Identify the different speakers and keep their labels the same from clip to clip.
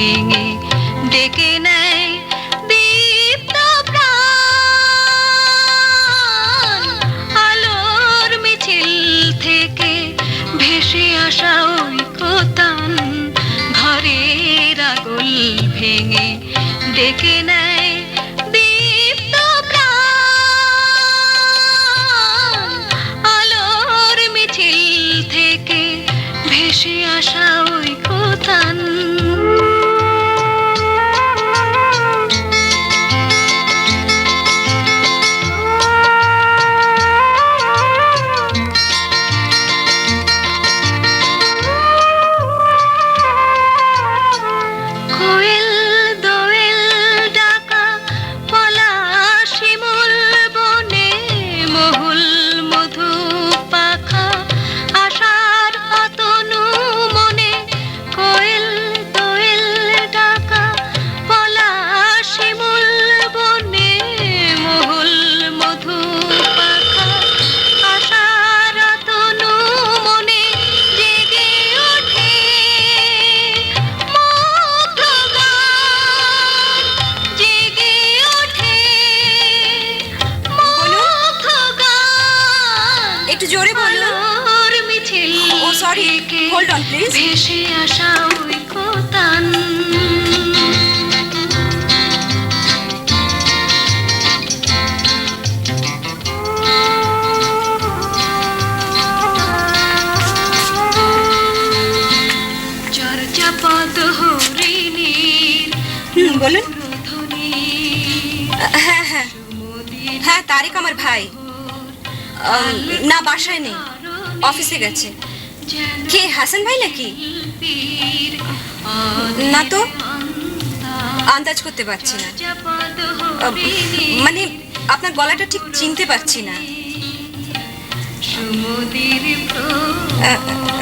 Speaker 1: ভেঙে ডেকে নেয় দীপ্ত প্রাণ। আলোর মিছিল থেকে ভেসে আসা ওই কোতান ঘরের আগল ভেঙে ডেকে নেয় দীপ্ত প্রাণ। আলোর মিছিল থেকে ভেসে আসা ওই কোতান। কোয়েল দোয়েল ডাকা পলাশ শিমুল বনে মহুল মধু পাখা আশার অতনু মনে। কোয়েল দোয়েল ডাকা পলাশ শিমুল বনে মহুল মধু পাখা আশার অতনু মনে। জেগে ওঠে মুগ্ধ গান, জেগে ওঠে মুগ্ধ গান।
Speaker 2: একটু জোরে বলুন।
Speaker 1: আলোর মিছিল
Speaker 2: ও সরি,
Speaker 1: থেকে
Speaker 2: হোল্ড অন প্লিজ।
Speaker 1: ভেসে আসা ওই কোতান। চর্যাপদ হরিণীর
Speaker 2: বলুন।
Speaker 1: ধ্বনি
Speaker 2: হ্যাঁ হ্যাঁ হ্যাঁ, তারিক আমার ভাই। না, বাসায় নেই, অফিসে গেছে। কে, হাসান ভাই নাকি? না তো, আন্দাজ করতে পারছি না। মানে আপনার গলাটা ঠিক চিনতে পারছি না।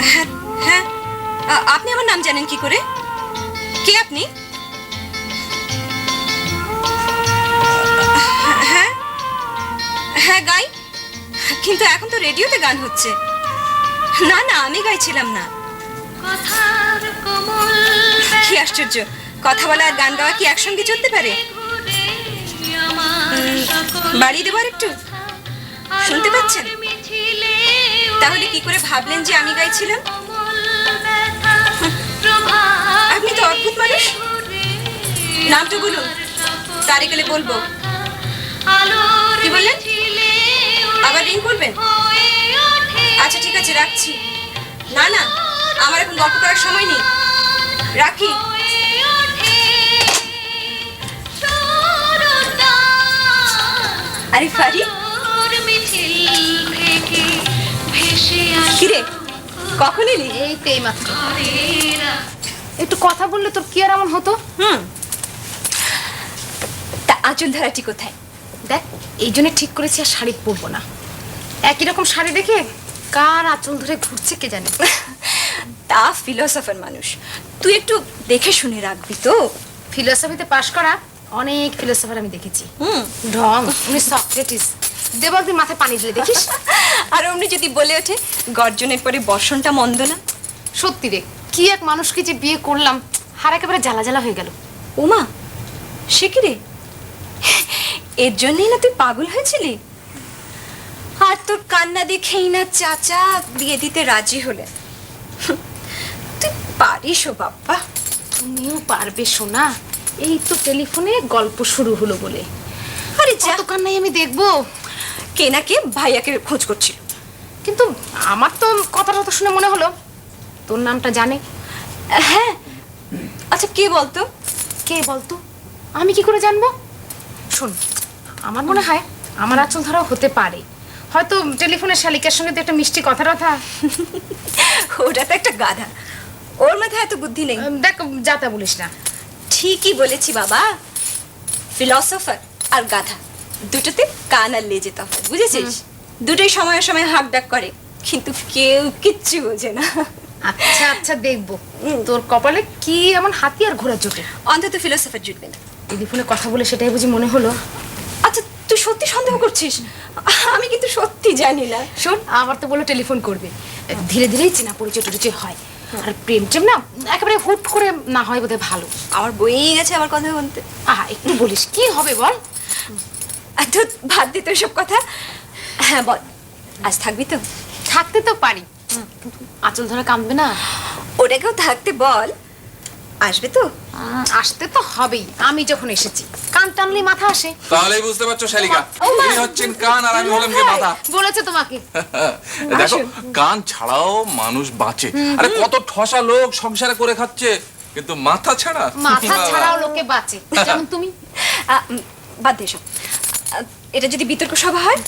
Speaker 2: হ্যাঁ হ্যাঁ, আপনি আমার নাম জানেন কি করে? কে আপনি? হ্যাঁ হ্যাঁ, গাই, কিন্তু এখন তো রেডিওতে গান হচ্ছে। না না, আমি গাইছিলাম না। কি আশ্চর্য, কথা বলা আর গান গাওয়া কি একসঙ্গে চলতে পারে? বাড়িয়ে দেবো আর একটু, শুনতে পাচ্ছেন? তাহলে কি করে ভাবলেন যে আমি গাইছিলাম? আপনি তো অদ্ভুত মানুষ। নামটা বলুন, তারে গেলে বলবো। কি বললেন? আবার রিং করবেন? আচ্ছা ঠিক আছে, রাখছি। না না, আমার এখন গল্প করার সময় নেই, রাখি। আরে ফারি, কিরে কখন এলি?
Speaker 3: এই তো এইমাত্র। একটু কথা বললে তোর কি আর এমন হতো?
Speaker 2: তা আঁচল ধারাটি কোথায়?
Speaker 3: দেখ, এই জন্য ঠিক করেছি আর শাড়ি পরবো না। একই রকম শাড়ি দেখে কার আঁচল ধরে ঘুরছে কে জানে।
Speaker 2: তা ফিলোসফার মানুষ, তুই একটু দেখে শুনে রাখবি তো।
Speaker 3: ফিলোসফিতে পাশ করা অনেক ফিলোসফার আমি দেখেছি। ঢং, উনি সক্রেটিস। দেব একদিন মাথায় পানি ঢেলে দেখিস।
Speaker 2: আর অমনি যদি বলে ওঠে গর্জনের পরে বর্ষণটা মন্দ না।
Speaker 3: সত্যি রে, কি এক মানুষকে যে বিয়ে করলাম, হার একেবারে জ্বালা জ্বালা হয়ে গেল।
Speaker 2: ওমা, সে কি রে? এর জন্যই না তুই পাগল হয়েছিলি? আর তোর কান্না দেখেই না চাচা বিয়ে দিতে রাজি হলে। তুই পারিস ও বাবা।
Speaker 3: তুমিও পারবে সোনা, এই তো টেলিফোনে গল্প শুরু হলো বলে।
Speaker 2: আরে যা,
Speaker 3: কত কান্নাই আমি দেখবো।
Speaker 2: কে না কে ভাইয়াকে খোঁজ করছিল।
Speaker 3: কিন্তু আমার তো কথাটা তো শুনে মনে হলো তোর নামটা জানে।
Speaker 2: হ্যাঁ, আচ্ছা কে বলতো?
Speaker 3: কে বলতো? আমি কি করে জানবো? শোন, আমার মনে হয় আমার আঁচল ধরাও হতে পারে। হয়তো টেলিফোনের শালিকার সঙ্গে তো একটা মিষ্টি কথা কথা।
Speaker 2: ওটা তো একটা গাধা, ওর মাথায় এত বুদ্ধি নেই।
Speaker 3: দেখ, যাতা বলিস না।
Speaker 2: ঠিকই বলেছি বাবা, ফিলসফার আর গাধা দুটোতে কান আর লেজে তফাৎ, বুঝেছিস? দুটোই সময়ে সময়ে হাঁক ডাক করে, কিন্তু কেউ কিচ্ছু বোঝে না।
Speaker 3: আচ্ছা আচ্ছা, দেখবো তোর কপালে কি এমন হাতি আর ঘোড়া জোটে।
Speaker 2: অন্তত ফিলোসফার জুটবে না।
Speaker 3: টেলিফোনে কথা বলে সেটাই বুঝি মনে হলো।
Speaker 2: আচ্ছা তুই সত্যি সন্দেহ করছিস? আমি কিন্তু সত্যি জানি না।
Speaker 3: শোন, আবার তো বলো টেলিফোন করবে, ধীরে ধীরেই চেনা পরিচয় টরিচয় হয়। আর প্রেম টেম না একেবারে হুট করে না হয় বোধহয় ভালো।
Speaker 2: আমার বইয়েই গেছে আমার কথা বলতে।
Speaker 3: আহা একটু বলিস কি হবে বল।
Speaker 2: এত ভাত দিত সব কথা। হ্যাঁ বল, আজ থাকবি তো?
Speaker 3: থাকতে তো পারি, কিন্তু আঁচল ধরে কাঁদবে না?
Speaker 2: ওটাকেও থাকতে বল। আসবে তো?
Speaker 3: আসতে তো হবেই, আমি যখন এসেছি। কান টানলে মাথা আসে।
Speaker 4: তাহলেই বুঝতে পারছো শালিকা, ইনি হচ্ছেন কান আর আমি হলাম কি মাথা।
Speaker 3: বলেছে তোমাকে।
Speaker 4: দেখো কান ছাড়াও মানুষ বাঁচে। আরে কত ঠসা লোক সংসারে করে খাচ্ছে, কিন্তু মাথা ছাড়া
Speaker 3: মাথা ছাড়াও লোকে বাঁচে, যেমন তুমি।
Speaker 2: বাদ দে সব। এটা যদি বিতর্ক সভা হয়,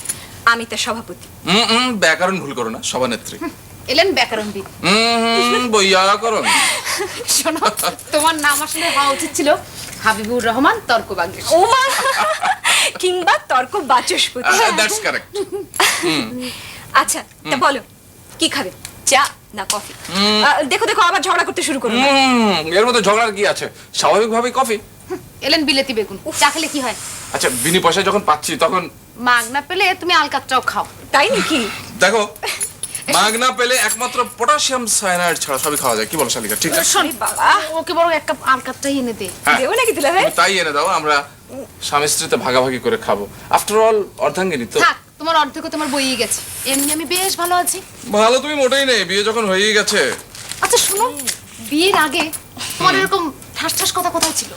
Speaker 2: আমি তার সভাপতি।
Speaker 4: ব্যাকরণ ভুল করো না, সভানেত্রী।
Speaker 3: এলেন ব্যাকরণবিদ।
Speaker 4: বৈয়াকরণ।
Speaker 3: শোনো, তোমার নাম আসলে হওয়া উচিত ছিল হাবিবুর রহমান তর্কবাগীশ।
Speaker 2: ও মা, কিংবা তর্ক বাচস্পতি।
Speaker 4: That's correct.
Speaker 2: আচ্ছা তা বলো, কি খাবে, চা না কফি? দেখো দেখো আবার ঝগড়া করতে শুরু করো।
Speaker 4: এর মধ্যে ঝগড়ার কি আছে, স্বাভাবিকভাবেই কফি।
Speaker 3: এলেন বিলেতি বেগুন। চা খেলে কি হয়?
Speaker 4: আচ্ছা বিনি পয়সা যখন পাচ্ছি তখন
Speaker 3: মাগ না পেলে তুমি আলকাতরাও খাও।
Speaker 2: তাই নাকি?
Speaker 4: দেখো, মাগনা পেলে একমাত্র পটাশিয়াম সায়ানাইড ছাড়া সবই খাওয়া যায়। কি বলো শালিকা, ঠিক আছে?
Speaker 3: শোন
Speaker 2: বাবা,
Speaker 3: ওকে বড় এক কাপ আলকাতরাই এনে দে।
Speaker 4: হ্যাঁ,
Speaker 2: দেও নাকি দিলা ভাই?
Speaker 4: তুমি তাই এনে দাও, আমরা স্বামী স্ত্রীতে ভাগাভাগি করে খাবো। আফটার অল অর্ধাঙ্গিনী তো।
Speaker 3: থাক, তোমার অর্ধেক তোমার বইয়ে গেছে। এমনি আমি বেশ ভালো আছি।
Speaker 4: ভালো তুমি মোটেই নেই, বিয়ে যখন হয়েই গেছে।
Speaker 3: আচ্ছা শোনো, বিয়ের আগে তোমার এরকম ঠাস ঠাস কথা কোথায় ছিল?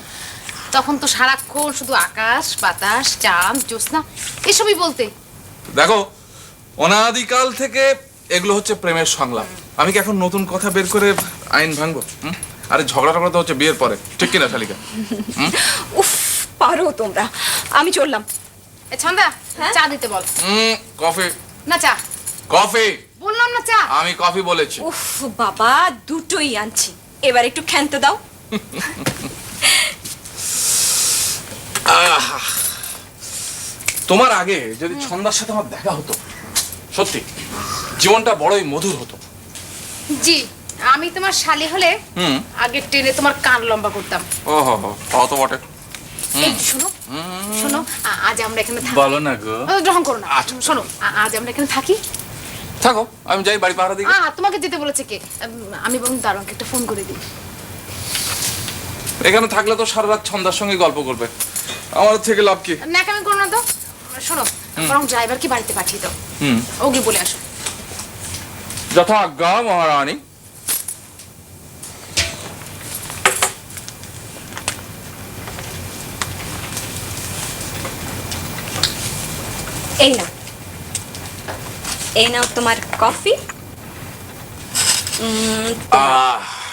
Speaker 3: তখন তো সারাক্ষণ শুধু আকাশ বাতাস চাঁদ জ্যোৎস্না এসবই বলতে।
Speaker 4: দেখো, অনাদিকাল থেকে এগুলো হচ্ছে প্রেমের সংলাপ। আমি কি এখন নতুন কথা বের করে আইন ভাঙবো? আরে ঝগড়া টগড়া তো হচ্ছে বিয়ের পরে, ঠিক কিনা শালিকা?
Speaker 2: উফ, পারো তোমরা। আমি চললাম।
Speaker 3: এ ছন্দা,
Speaker 2: হ্যাঁ?
Speaker 3: চা দিতে বল।
Speaker 4: কফি।
Speaker 3: না চা
Speaker 4: কফি
Speaker 3: বললাম না, চা।
Speaker 4: আমি কফি বলেছি।
Speaker 2: উফ বাবা, দুটোই আনছি। এবার একটু ক্ষান্ত দাও।
Speaker 4: তোমার আগে যদি ছন্দার সাথে আমার দেখা হতো, সত্যি জীবনটা বড়ই মধুর হতো।
Speaker 3: জি, আমি তোমার শালি হলে আগে ট্রেনে তোমার কান লম্বা করতাম।
Speaker 4: ও হো হো, অত বটে।
Speaker 3: এই শোনো শোনো, আজ আমরা এখানে থাকি।
Speaker 4: বলো না গো।
Speaker 3: গ্রহণ করো না।
Speaker 4: আচ্ছা।
Speaker 3: শোনো, আজ আমরা এখানে থাকি।
Speaker 4: থাকো, আমি যাই বাড়ি পাহারা দিকে।
Speaker 3: তোমাকে যেতে বলেছে কে? আমি বরং দারোয়ানকে একটা ফোন করে দিই।
Speaker 4: এখানে থাকলে তো সারা রাত ছন্দার সঙ্গে গল্প করবে, আমার থেকে লাভ কি?
Speaker 3: ন্যাকামি করো না তো। শোনো, বরং ড্রাইভারকে বাড়িতে পাঠিয়ে দাও। ওকে বলে আসো।
Speaker 4: যথা আজ্ঞা মহারানী।
Speaker 2: এই নাও, এই নাও তোমার কফি।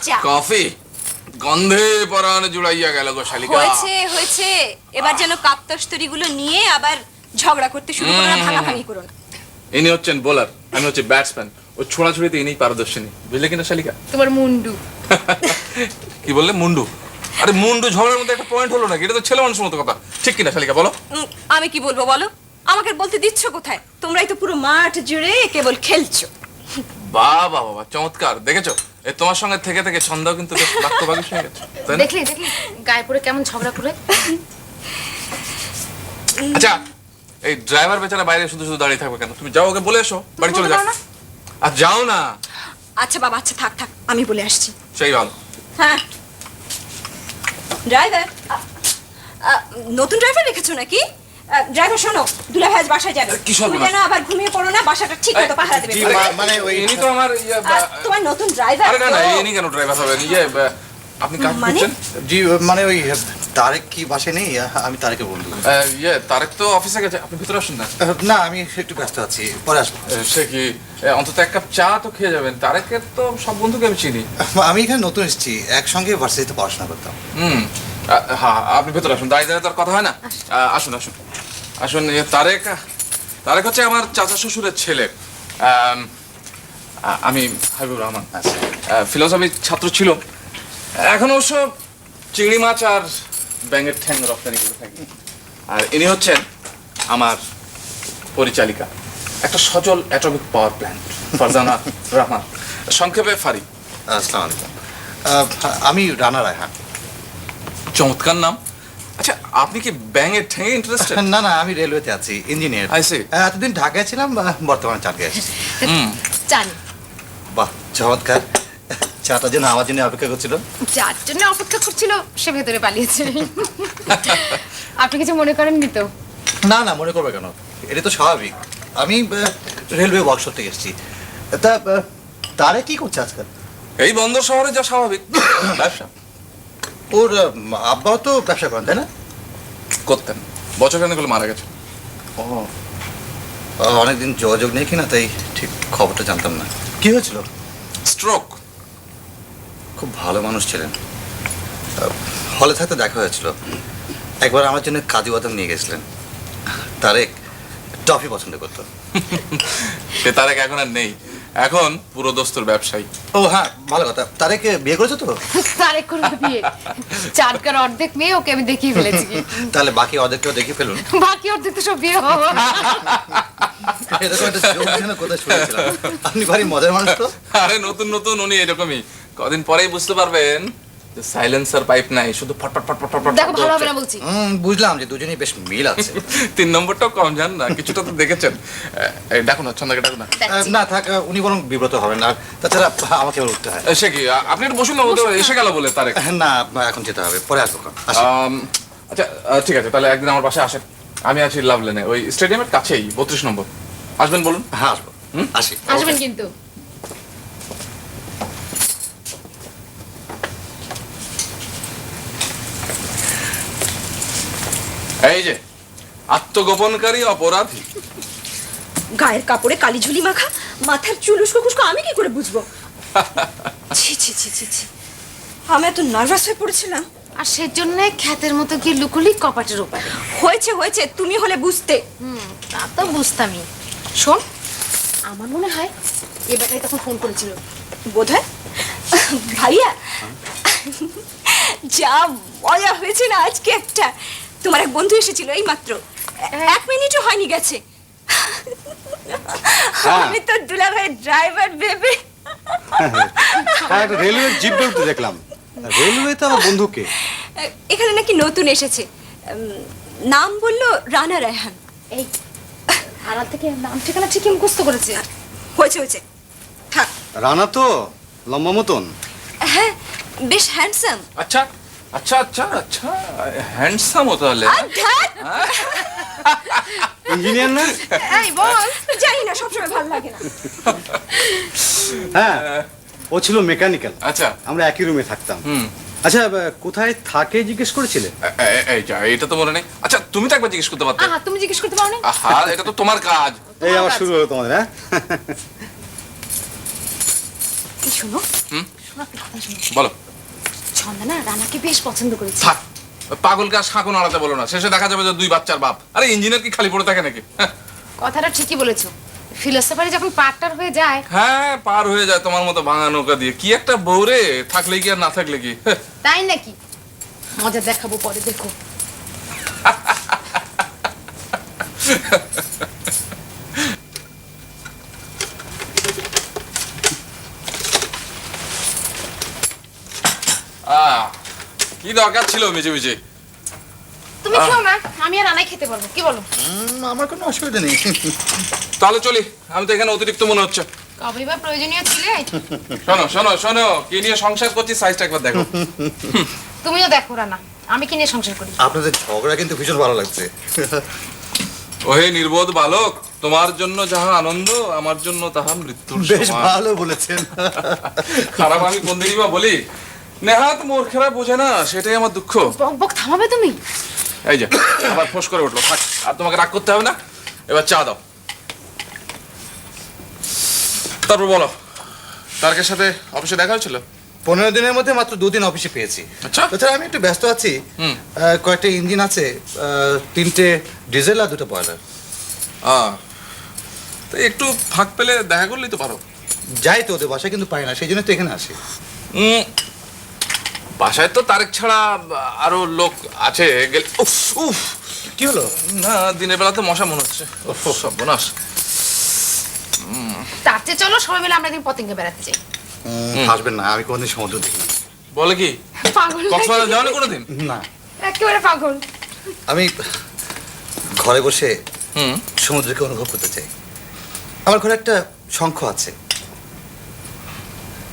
Speaker 2: চা।
Speaker 4: কফি গন্ধে পরাণ জুড়াইয়া গেল গো শালিকা।
Speaker 2: হয়েছে হয়েছে, এবার যেন কাপ্তস্তরি গুলো নিয়ে আবার ঝগড়া করতে শুরু করো না, ভাঙাভাঙি করো না।
Speaker 4: ইনি হচ্ছেন বোলার, আমি হচ্ছে ব্যাটসম্যান। ও ছোড়াছুড়িতে ইনি পারদর্শিনী, বুঝলে কিনা শালিকা?
Speaker 3: তোমার মুন্ডু।
Speaker 4: কি বললে? মুন্ডু? আরে মুন্ডু ঝগড়ার মধ্যে একটা পয়েন্ট হলো নাকি? এটা তো ছেলে মানুষের মতো কথা, ঠিক কিনা শালিকা বলো?
Speaker 2: আমি কি বলবো বলো? আমাকে বলতে দিচ্ছ কোথায়? তোমরাই তো পুরো মাঠ জুড়ে কেবল খেলছো।
Speaker 4: বাহ বাহ বাহ, চমৎকার। দেখেছো, এই তোমার সঙ্গে থেকে থেকে ছন্দাও কিন্তু বেশ বাক্যবাগীশ হয়ে গেছে, তাই না?
Speaker 3: দেখলি দেখলি গায়ে পড়ে কেমন ঝগড়া করে।
Speaker 4: আচ্ছা, এই ড্রাইভার বেচারা বাইরে শুধু শুধু দাঁড়িয়ে থাকবে কেন? তুমি যাও, ওকে বলে এসো বাড়ি চলে
Speaker 3: বলতে
Speaker 4: যাও।
Speaker 3: পারো না?
Speaker 4: আর যাও না।
Speaker 2: আচ্ছা বাবা, আচ্ছা থাক থাক, আমি বলে আসছি।
Speaker 4: সেই ভালো।
Speaker 2: হ্যাঁ ড্রাইভার, নতুন ড্রাইভার রেখেছো নাকি? ড্রাইভার শোনো, দুলা ভাই আজ বাসায় যাবে।
Speaker 4: কি সর্বনাশ।
Speaker 2: তুমি যেন আবার ঘুমিয়ে পড়ো না, বাসাটা ঠিক মতো পাহারা দেবে।
Speaker 4: কি
Speaker 5: মানে ওই
Speaker 4: ইনি তো আমার
Speaker 2: তোমার নতুন ড্রাইভার।
Speaker 4: আরে না না, ইনি কেন ড্রাইভার হবেন? আপনি কাজ
Speaker 2: মানে?
Speaker 4: করছেন?
Speaker 5: জি মানে ওই তারেক কি বাসে নেই? আমি তারেকের বন্ধু।
Speaker 4: তারেক তো অফিসে গেছে, আপনি ভিতরে আসুন না।
Speaker 5: না আমি একটু ব্যস্ত আছি, পরে আসবো।
Speaker 4: সে কি অন্তত এক কাপ চা তো খেয়ে যাবেন। তারেকের তো সব বন্ধুকে আমি চিনি।
Speaker 5: আমি এখানে নতুন এসেছি, একসঙ্গে ভার্সিটিতে পড়াশোনা করতাম।
Speaker 4: হ্যাঁ, আপনি ভেতরে আসুন, দাঁড়িয়ে দাঁড়িয়ে তো আর কথা হয় না। আসুন আসুন আসুন। তারেক তারেক হচ্ছে আমার চাচা শ্বশুরের ছেলে। আমি হাবিবুর রহমান, ফিলোসফি ছাত্র ছিল। এখন অবশ্য চিংড়ি মাছ আর ব্যাঙের ঠ্যাং রপ্তানি করে থাকি। আর ইনি হচ্ছেন আমার পরিচালিকা, একটা সজল atomic power plant, Farzana Rahman, সংক্ষেপে ফারি।
Speaker 5: আসসালামু আলাইকুম। আমি রানা রায়হান।
Speaker 4: চমৎকার নাম। আচ্ছা, আপনি কি ব্যাঙের ঠ্যাঙে ইন্টারেস্টেড?
Speaker 5: না না, আমি রেলওয়েতে আছি, ইঞ্জিনিয়ার।
Speaker 4: I see.
Speaker 5: এতদিন ঢাকায় ছিলাম, বর্তমানে চাকরি আসছি।
Speaker 3: জানি।
Speaker 5: বাহ চমৎকার। চাটা যেন আমার জন্য অপেক্ষা করছিল।
Speaker 3: যার জন্য অপেক্ষা করছিল সে ভেতরে পালিয়েছে। আপনি কিছু মনে করেননি তো?
Speaker 5: না না, মনে করবে কেন, এটা তো স্বাভাবিক। আমি রেলওয়ে ওয়ার্কশপ থেকে এসেছি। তা তারে কি করছে আজকাল?
Speaker 4: এই বন্দর শহরে যা স্বাভাবিক ব্যবসা।
Speaker 5: ওর আব্বাও তো ব্যবসা করেন, তাই না?
Speaker 4: করতেন, বছর খানেক হলো মারা গেছে।
Speaker 5: ও, অনেকদিন যোগাযোগ নেই কিনা, তাই ঠিক খবরটা জানতাম না। কি হয়েছিল?
Speaker 4: স্ট্রোক।
Speaker 5: খুব ভালো মানুষ ছিলেন। হলে থাকতে দেখা হয়েছিল। একবার আমার জন্য কাজু বাদাম নিয়ে গেছিলেন। তারেক টফি পছন্দ করতো।
Speaker 4: সে তারেক এখন আর নেই, এখন পুরো দোস্তর ব্যবসায়ী।
Speaker 5: ও হ্যাঁ, ভালো কথা। তারেক বিয়ে করেছো তো?
Speaker 3: তারেক করবে বিয়ে? চারকার অর্ধেক মেয়ে ওকে আমি দেখিয়ে ফেলেছি।
Speaker 5: তাহলে বাকি অর্ধেকটাও দেখে ফেলুন।
Speaker 3: বাকি অর্ধেক তো সব বিয়ে হওয়া।
Speaker 5: এরকম একটা joke যেন কোথায় শুনেছিলাম। আপনি ভারী মজার মানুষ তো।
Speaker 4: আরে নতুন নতুন উনি এরকমই, কদিন পরেই বুঝতে পারবেন যে সাইলেন্সার পাইপ নাই, শুধু ফটফট ফটফট ফটফট।
Speaker 3: দেখো ভালো হবে না বলছি।
Speaker 5: বুঝলাম যে দুজনেই বেশ মিল আছে।
Speaker 4: 3 নম্বরটাও কম জান না, কিছুটা তো দেখেছেন। এই ডাকুন না, ছন্দাকে ডাকুন না।
Speaker 5: না থাক, উনি বরং বিব্রত হবেন না। তাছাড়া আমাকে এবার উঠতে হয়।
Speaker 4: সে কি, আপনি একটু বসুন না, ও তো এসে গেল বলে তারেক।
Speaker 5: না, এখন যেতে হবে, পরে আসবো। আসি।
Speaker 4: আচ্ছা ঠিক আছে, তাহলে একদিন আমার বাসায় আসেন। আমি আছি লাভ লেনে, ওই স্টেডিয়ামের কাছেই, 32 নম্বর। আসবেন বলুন।
Speaker 5: হ্যাঁ আসবো। আসি।
Speaker 3: আসবেন কিন্তু।
Speaker 4: এই যে আত্মগোপনকারী অপরাধী।
Speaker 2: গায়ের কাপড়ে কালি ঝুলি মাখা, মাথার চুল উস্কো খুস্কো, আমি কি করে বুঝবো? ছি ছি ছি ছি ছি, আমি এত নার্ভাস হয়ে পড়েছিলাম।
Speaker 3: আর সেজন্য খ্যাতের মতো গিয়ে লুকুলি কপাটের উপরে।
Speaker 2: হয়েছে হয়েছে, তুমি হলে বুঝতে।
Speaker 3: তা তো বুঝতামই। শোন, আমার মনে হয় এ ব্যাটারি তখন ফোন করেছিল।
Speaker 2: বোধহয় ভাইয়া, যা মজা হয়েছে না আজকে একটা। তোমার এক বন্ধু এসেছিল এই মাত্র, 1 মিনিটও হয়নি গেছে। আমি তো দুলাভাইয়ের ড্রাইভার ভেবে।
Speaker 6: হ্যাঁ, একটা রেলওয়ে জিপ বেরোতে দেখলাম। রেলওয়েতে আমার বন্ধুকে।
Speaker 2: এখানে নাকি নতুন এসেছে, নাম বললো রানা রায়হান।
Speaker 3: এই আড়াল থেকে নাম ঠিকানা ঠিকই মুখস্থ করেছে।
Speaker 2: হয়েছে হয়েছে, থাক।
Speaker 6: রানা তো লম্বা মতন।
Speaker 2: হ্যাঁ, বেশ হ্যান্ডসাম।
Speaker 4: আচ্ছা আচ্ছা আচ্ছা আচ্ছা, হ্যান্ডসাম হতো তাহলে।
Speaker 6: ইঞ্জিনিয়ার না?
Speaker 3: এই বল।
Speaker 2: জানি না, সবসময় ভালো লাগে না।
Speaker 6: হ্যাঁ, ও ছিল মেকানিক্যাল।
Speaker 4: আচ্ছা।
Speaker 6: আমরা একই রুমে থাকতাম।
Speaker 4: হুম।
Speaker 6: আচ্ছা, কোথায় থাকে জিজ্ঞেস করেছিলে?
Speaker 4: এই যা, এটা তো মনে নেই। আচ্ছা তুমি তো একবার জিজ্ঞেস করতে পারতে।
Speaker 3: আহা, তুমি জিজ্ঞেস করতে পারো না?
Speaker 4: আহা, এটা তো তোমার কাজ।
Speaker 6: এই আবার শুরু হলো তোমাদের। হ্যাঁ,
Speaker 2: এই শোনো,
Speaker 3: শোনো একটা কথা শোনো।
Speaker 4: বলো।
Speaker 3: ছন্দা না রানাকে বেশ পছন্দ করেছে।
Speaker 4: থাক, পাগলকে আর শাঁকো নাড়াতে বলো না, শেষে দেখা যাবে যে 2 বাচ্চার বাপ। আরে ইঞ্জিনিয়ার কি খালি পড়ে থাকে নাকি?
Speaker 3: কথাটা ঠিকই বলেছো। ফিলোসফারি যখন পার্টনার হয়ে যায়।
Speaker 4: হ্যাঁ, পার হয়ে যায় তোমার মতো ভাঙা নৌকা দিয়ে। কি একটা বউরে, থাকলে কি আর না থাকলে কি।
Speaker 3: তাই নাকি? মজা দেখাবো পরে, দেখো।
Speaker 4: কি দরকার ছিল মিছে মিছে?
Speaker 3: তুমি খেও না, আমি আর রানাই খেতে পারবো, কি বলো?
Speaker 5: আমার কোনো অসুবিধা নেই।
Speaker 4: তাহলে চলি, আমি তো এখানে অতিরিক্ত মনে হচ্ছে।
Speaker 3: কবে বা প্রয়োজনীয় ছিলে?
Speaker 4: শোনো শোনো শোনো, কি নিয়ে সংসার করছি সাইজটা একবার দেখো।
Speaker 3: তুমিও দেখো রানা, আমি কি নিয়ে সংসার করি।
Speaker 5: আপনাদের ঝগড়া কিন্তু ভীষণ ভালো লাগছে।
Speaker 4: ওহে নির্বোধ বালক, তোমার জন্য যাহা আনন্দ, আমার জন্য তাহা মৃত্যুর
Speaker 5: বেশ
Speaker 4: সমান।
Speaker 5: ভালো বলেছেন।
Speaker 4: খারাপ আমি কোন দিনই বা বলি? নেহাত মূর্খেরা বোঝে না, সেটাই আমার দুঃখ।
Speaker 3: বক বক থামাবে তুমি?
Speaker 4: এই যে আবার ফোঁস করে উঠলো। থাক, আর তোমাকে রাগ করতে হবে না। এবার চা দাও। তারপর বলো, তারকের সাথে অফিসে দেখা হয়েছিল?
Speaker 5: 15 দিনের মধ্যে মাত্র 2 দিন অফিসে পেয়েছি।
Speaker 4: আচ্ছা।
Speaker 5: তাছাড়া আমি একটু ব্যস্ত আছি।
Speaker 4: হুম।
Speaker 5: কয়েকটা ইঞ্জিন আছে, 3টে ডিজেল আর 2টা বয়লার।
Speaker 4: তো একটু ফাঁক পেলে দেখা করলেই তো পারো।
Speaker 5: যাই তো, ওদের বাসায় কিন্তু পাই না, সেই জন্য তো এখানে আসি।
Speaker 4: বাসায় তো তারেক ছাড়া আরো লোক আছে। উফ উফ,
Speaker 5: কি হলো?
Speaker 4: না, দিনের বেলাতে মশা মনে হচ্ছে। সর্বনাশ।
Speaker 3: তার চেয়ে চলো সবাই মিলে আমরা একদিন পতেঙ্গে বেড়াতে যাই।
Speaker 5: আসবেন না, আমি কোনোদিন সমুদ্র দেখিনি।
Speaker 4: বলে কি,
Speaker 3: পাগল
Speaker 4: কক্সবাজার
Speaker 3: নাকি?
Speaker 4: যাওনি কোনোদিন?
Speaker 5: না,
Speaker 3: একেবারে পাগল।
Speaker 5: আমি ঘরে বসে
Speaker 4: হুম।
Speaker 5: সমুদ্রকে অনুভব করতে চাই। আমার ঘরে একটা শঙ্খ আছে,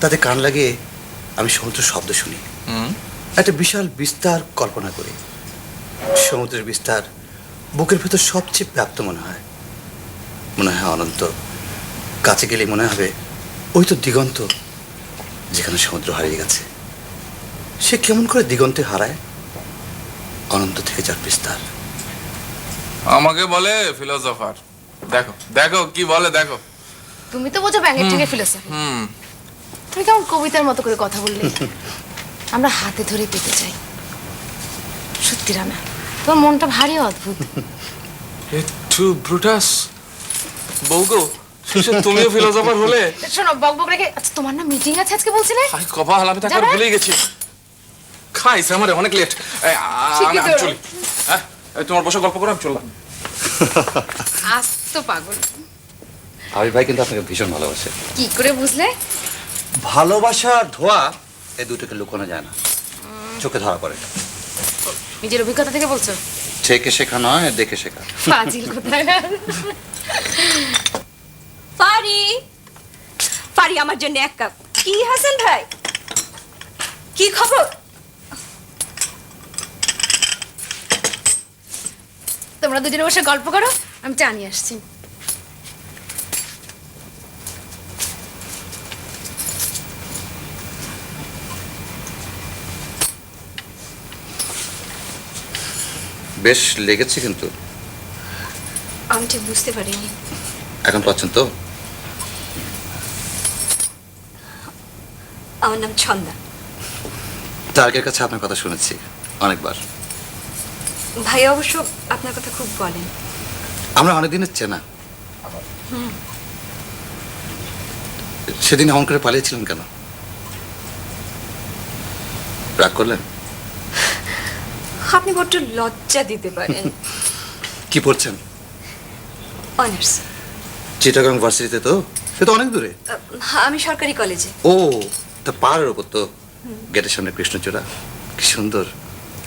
Speaker 5: তাতে কান লাগিয়ে আমি সমুদ্রের শব্দ শুনি, একটা বিশাল বিস্তার কল্পনা করি। সমুদ্রের বিস্তার বুকের ভেতর সবচেয়ে ব্যাপ্ত মনে হয় অনন্ত। কাছে গেলে মনে হবে ওই তো দিগন্ত, যেখানে সমুদ্র হারিয়ে গেছে। সে কেমন করে দিগন্তে হারায়? অনন্ত থেকে যার বিস্তার।
Speaker 4: আমাকে বলে ফিলোসফার। দেখো দেখো কি বলে, দেখো।
Speaker 3: তুমি তো বোঝো ব্যাঙের ঠেঙে ফিলোসফি। তুমি কেমন কবিতার মতো করে কথা বললে। আমরা হাতে ধরে পেতে চাই। সত্যি রানা, তোমার মনটা ভারী অদ্ভুত।
Speaker 4: একটু ব্রুটাস বউগো, শেষে তুমিও ফিলোসফার হলে।
Speaker 3: শোনো, বকবক রেখে, আচ্ছা তোমার না মিটিং আছে আজকে বলছিলে?
Speaker 4: হাই কপাল, আমি তো একবার
Speaker 3: যাবে?
Speaker 4: ভুলেই গেছি। খাইছে আমারে, অনেক লেট।
Speaker 3: ঠিকই
Speaker 4: আমি
Speaker 3: তো।
Speaker 4: চলি। হ্যাঁ, এই তোমার বসে গল্প করো, আমি চললাম।
Speaker 3: আজ তো পাগল।
Speaker 5: আবির ভাই কিন্তু আপনাকে ভীষণ ভালোবাসে।
Speaker 3: কি করে বুঝলে?
Speaker 5: ভালোবাসা আর ধোয়া এই দুটোকে লুকানো যায় না, চোখে ধরা পড়ে।
Speaker 3: নিজের অভিজ্ঞতা থেকে বলছো?
Speaker 5: থেকে শেখা নয়, দেখে শেখা।
Speaker 3: ফাজিল কোথায়।
Speaker 2: পারি পারি আমার জন্য এক কাপ। কি হাসান ভাই, কি খবর?
Speaker 3: তোমরা দুজনে বসে গল্প করো, আমি চা নিয়ে আসছি।
Speaker 5: বেশ লেগেছে কিন্তু।
Speaker 2: আমি ঠিক বুঝতে পারিনি।
Speaker 5: এখন পাচ্ছেন তো?
Speaker 2: আমার নাম ছন্দা।
Speaker 5: তারকের কাছে আপনার কথা শুনেছি অনেকবার।
Speaker 2: ভাই অবশ্য আপনার কথা খুব বলেন।
Speaker 5: আমরা অনেকদিনের চেনা। সেদিন এমন করে পালিয়েছিলেন কেন? রাগ করলেন?
Speaker 2: আপনি বড্ড লজ্জা দিতে পারেন।
Speaker 5: কি পড়ছেন?
Speaker 2: অনার্স।
Speaker 5: চিটাগাং ভার্সিটিতে তো? সে তো অনেক দূরে।
Speaker 2: আমি সরকারি কলেজে।
Speaker 5: ও, তা পাহাড়ের ওপর তো। গেটের সামনে কৃষ্ণচূড়া, কি সুন্দর।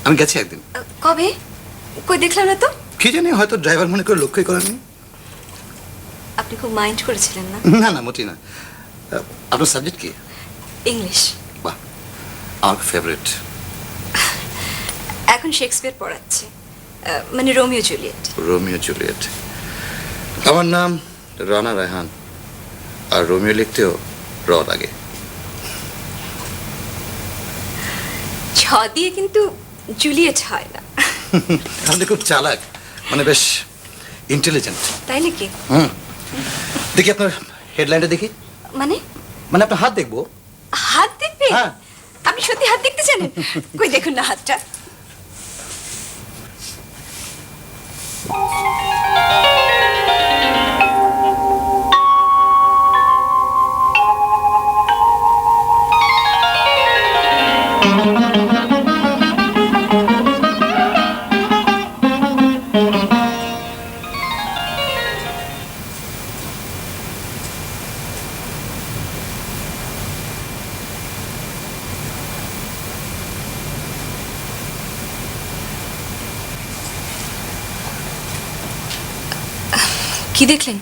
Speaker 5: আমি গেছি একদিন।
Speaker 2: কবে? কই দেখলাম না তো।
Speaker 5: কি জানি, হয়তো ড্রাইভার মনে করে লক্ষ্যই করেননি।
Speaker 2: আপনি খুব মাইন্ড করেছিলেন না?
Speaker 5: না না, মোটেই না। আপনার সাবজেক্ট কি?
Speaker 2: ইংলিশ।
Speaker 5: বাহ, আমার ফেভারিট।
Speaker 2: এখন শেক্সপিয়ার পড়াচ্ছে, মানে রোমিও জুলিয়েট।
Speaker 5: Romeo Juliet. আমার নাম রানা রায়হান, আর রোমিও লিখতেও র লাগে।
Speaker 2: ছ দিয়ে কিন্তু জুলিয়েট হয় না।
Speaker 5: আপনি খুব চালাক, মানে বেশ ইন্টেলিজেন্ট।
Speaker 2: তাই নাকি?
Speaker 5: দেখি আপনার হেডলাইনটা দেখি।
Speaker 2: মানে
Speaker 5: মানে আপনার হাত দেখবো।
Speaker 2: হাত দেখবে?
Speaker 5: হ্যাঁ।
Speaker 2: আপনি সত্যি হাত দেখতে জানেন? কই দেখুন না হাতটা। কি দেখলেন?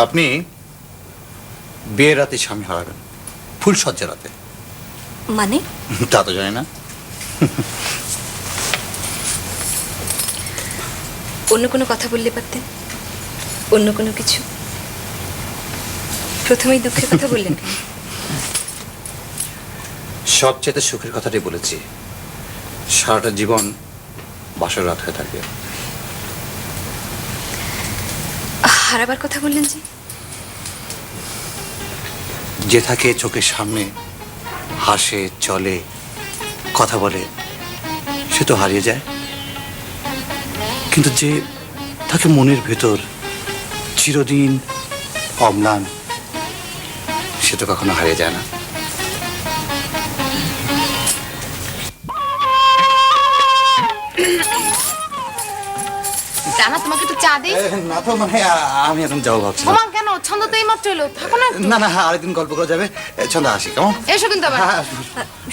Speaker 5: আপনি বিয়ের রাতে স্বামী হারাবেন, ফুল সজ্জা রাতে।
Speaker 2: মানে?
Speaker 5: তা তো জানি না।
Speaker 2: অন্য কোনো কথা বললে পারতেন, অন্য কোনো কিছু। প্রথমেই দুঃখের কথা বললেন কেন?
Speaker 5: সবচেয়ে সুখের কথাটাই বলেছি। সারাটা জীবন বাসর রাত হয়ে থাকবে।
Speaker 2: হারাবার কথা বললেন যে?
Speaker 5: যে থাকে চোখের সামনে, হাসে, চলে, কথা বলে, সে তো হারিয়ে যায়। কিন্তু যে থাকে মনের ভেতর, চিরদিন অম্লান, সে তো কখনো হারিয়ে যায় না।
Speaker 3: রানা, তোমাকে একটু চা দিই?
Speaker 5: না তো, মানে আমি এখন যাবো ভাবছি।
Speaker 3: ওমা, কেন? ছন্দ তো এইমাত্র এলো, থাকো না একটু।
Speaker 5: না না, আরেকদিন গল্প করা যাবে। ছন্দা, আসি কেমন?
Speaker 3: এসো কিন্তু আবার।
Speaker 5: হ্যাঁ,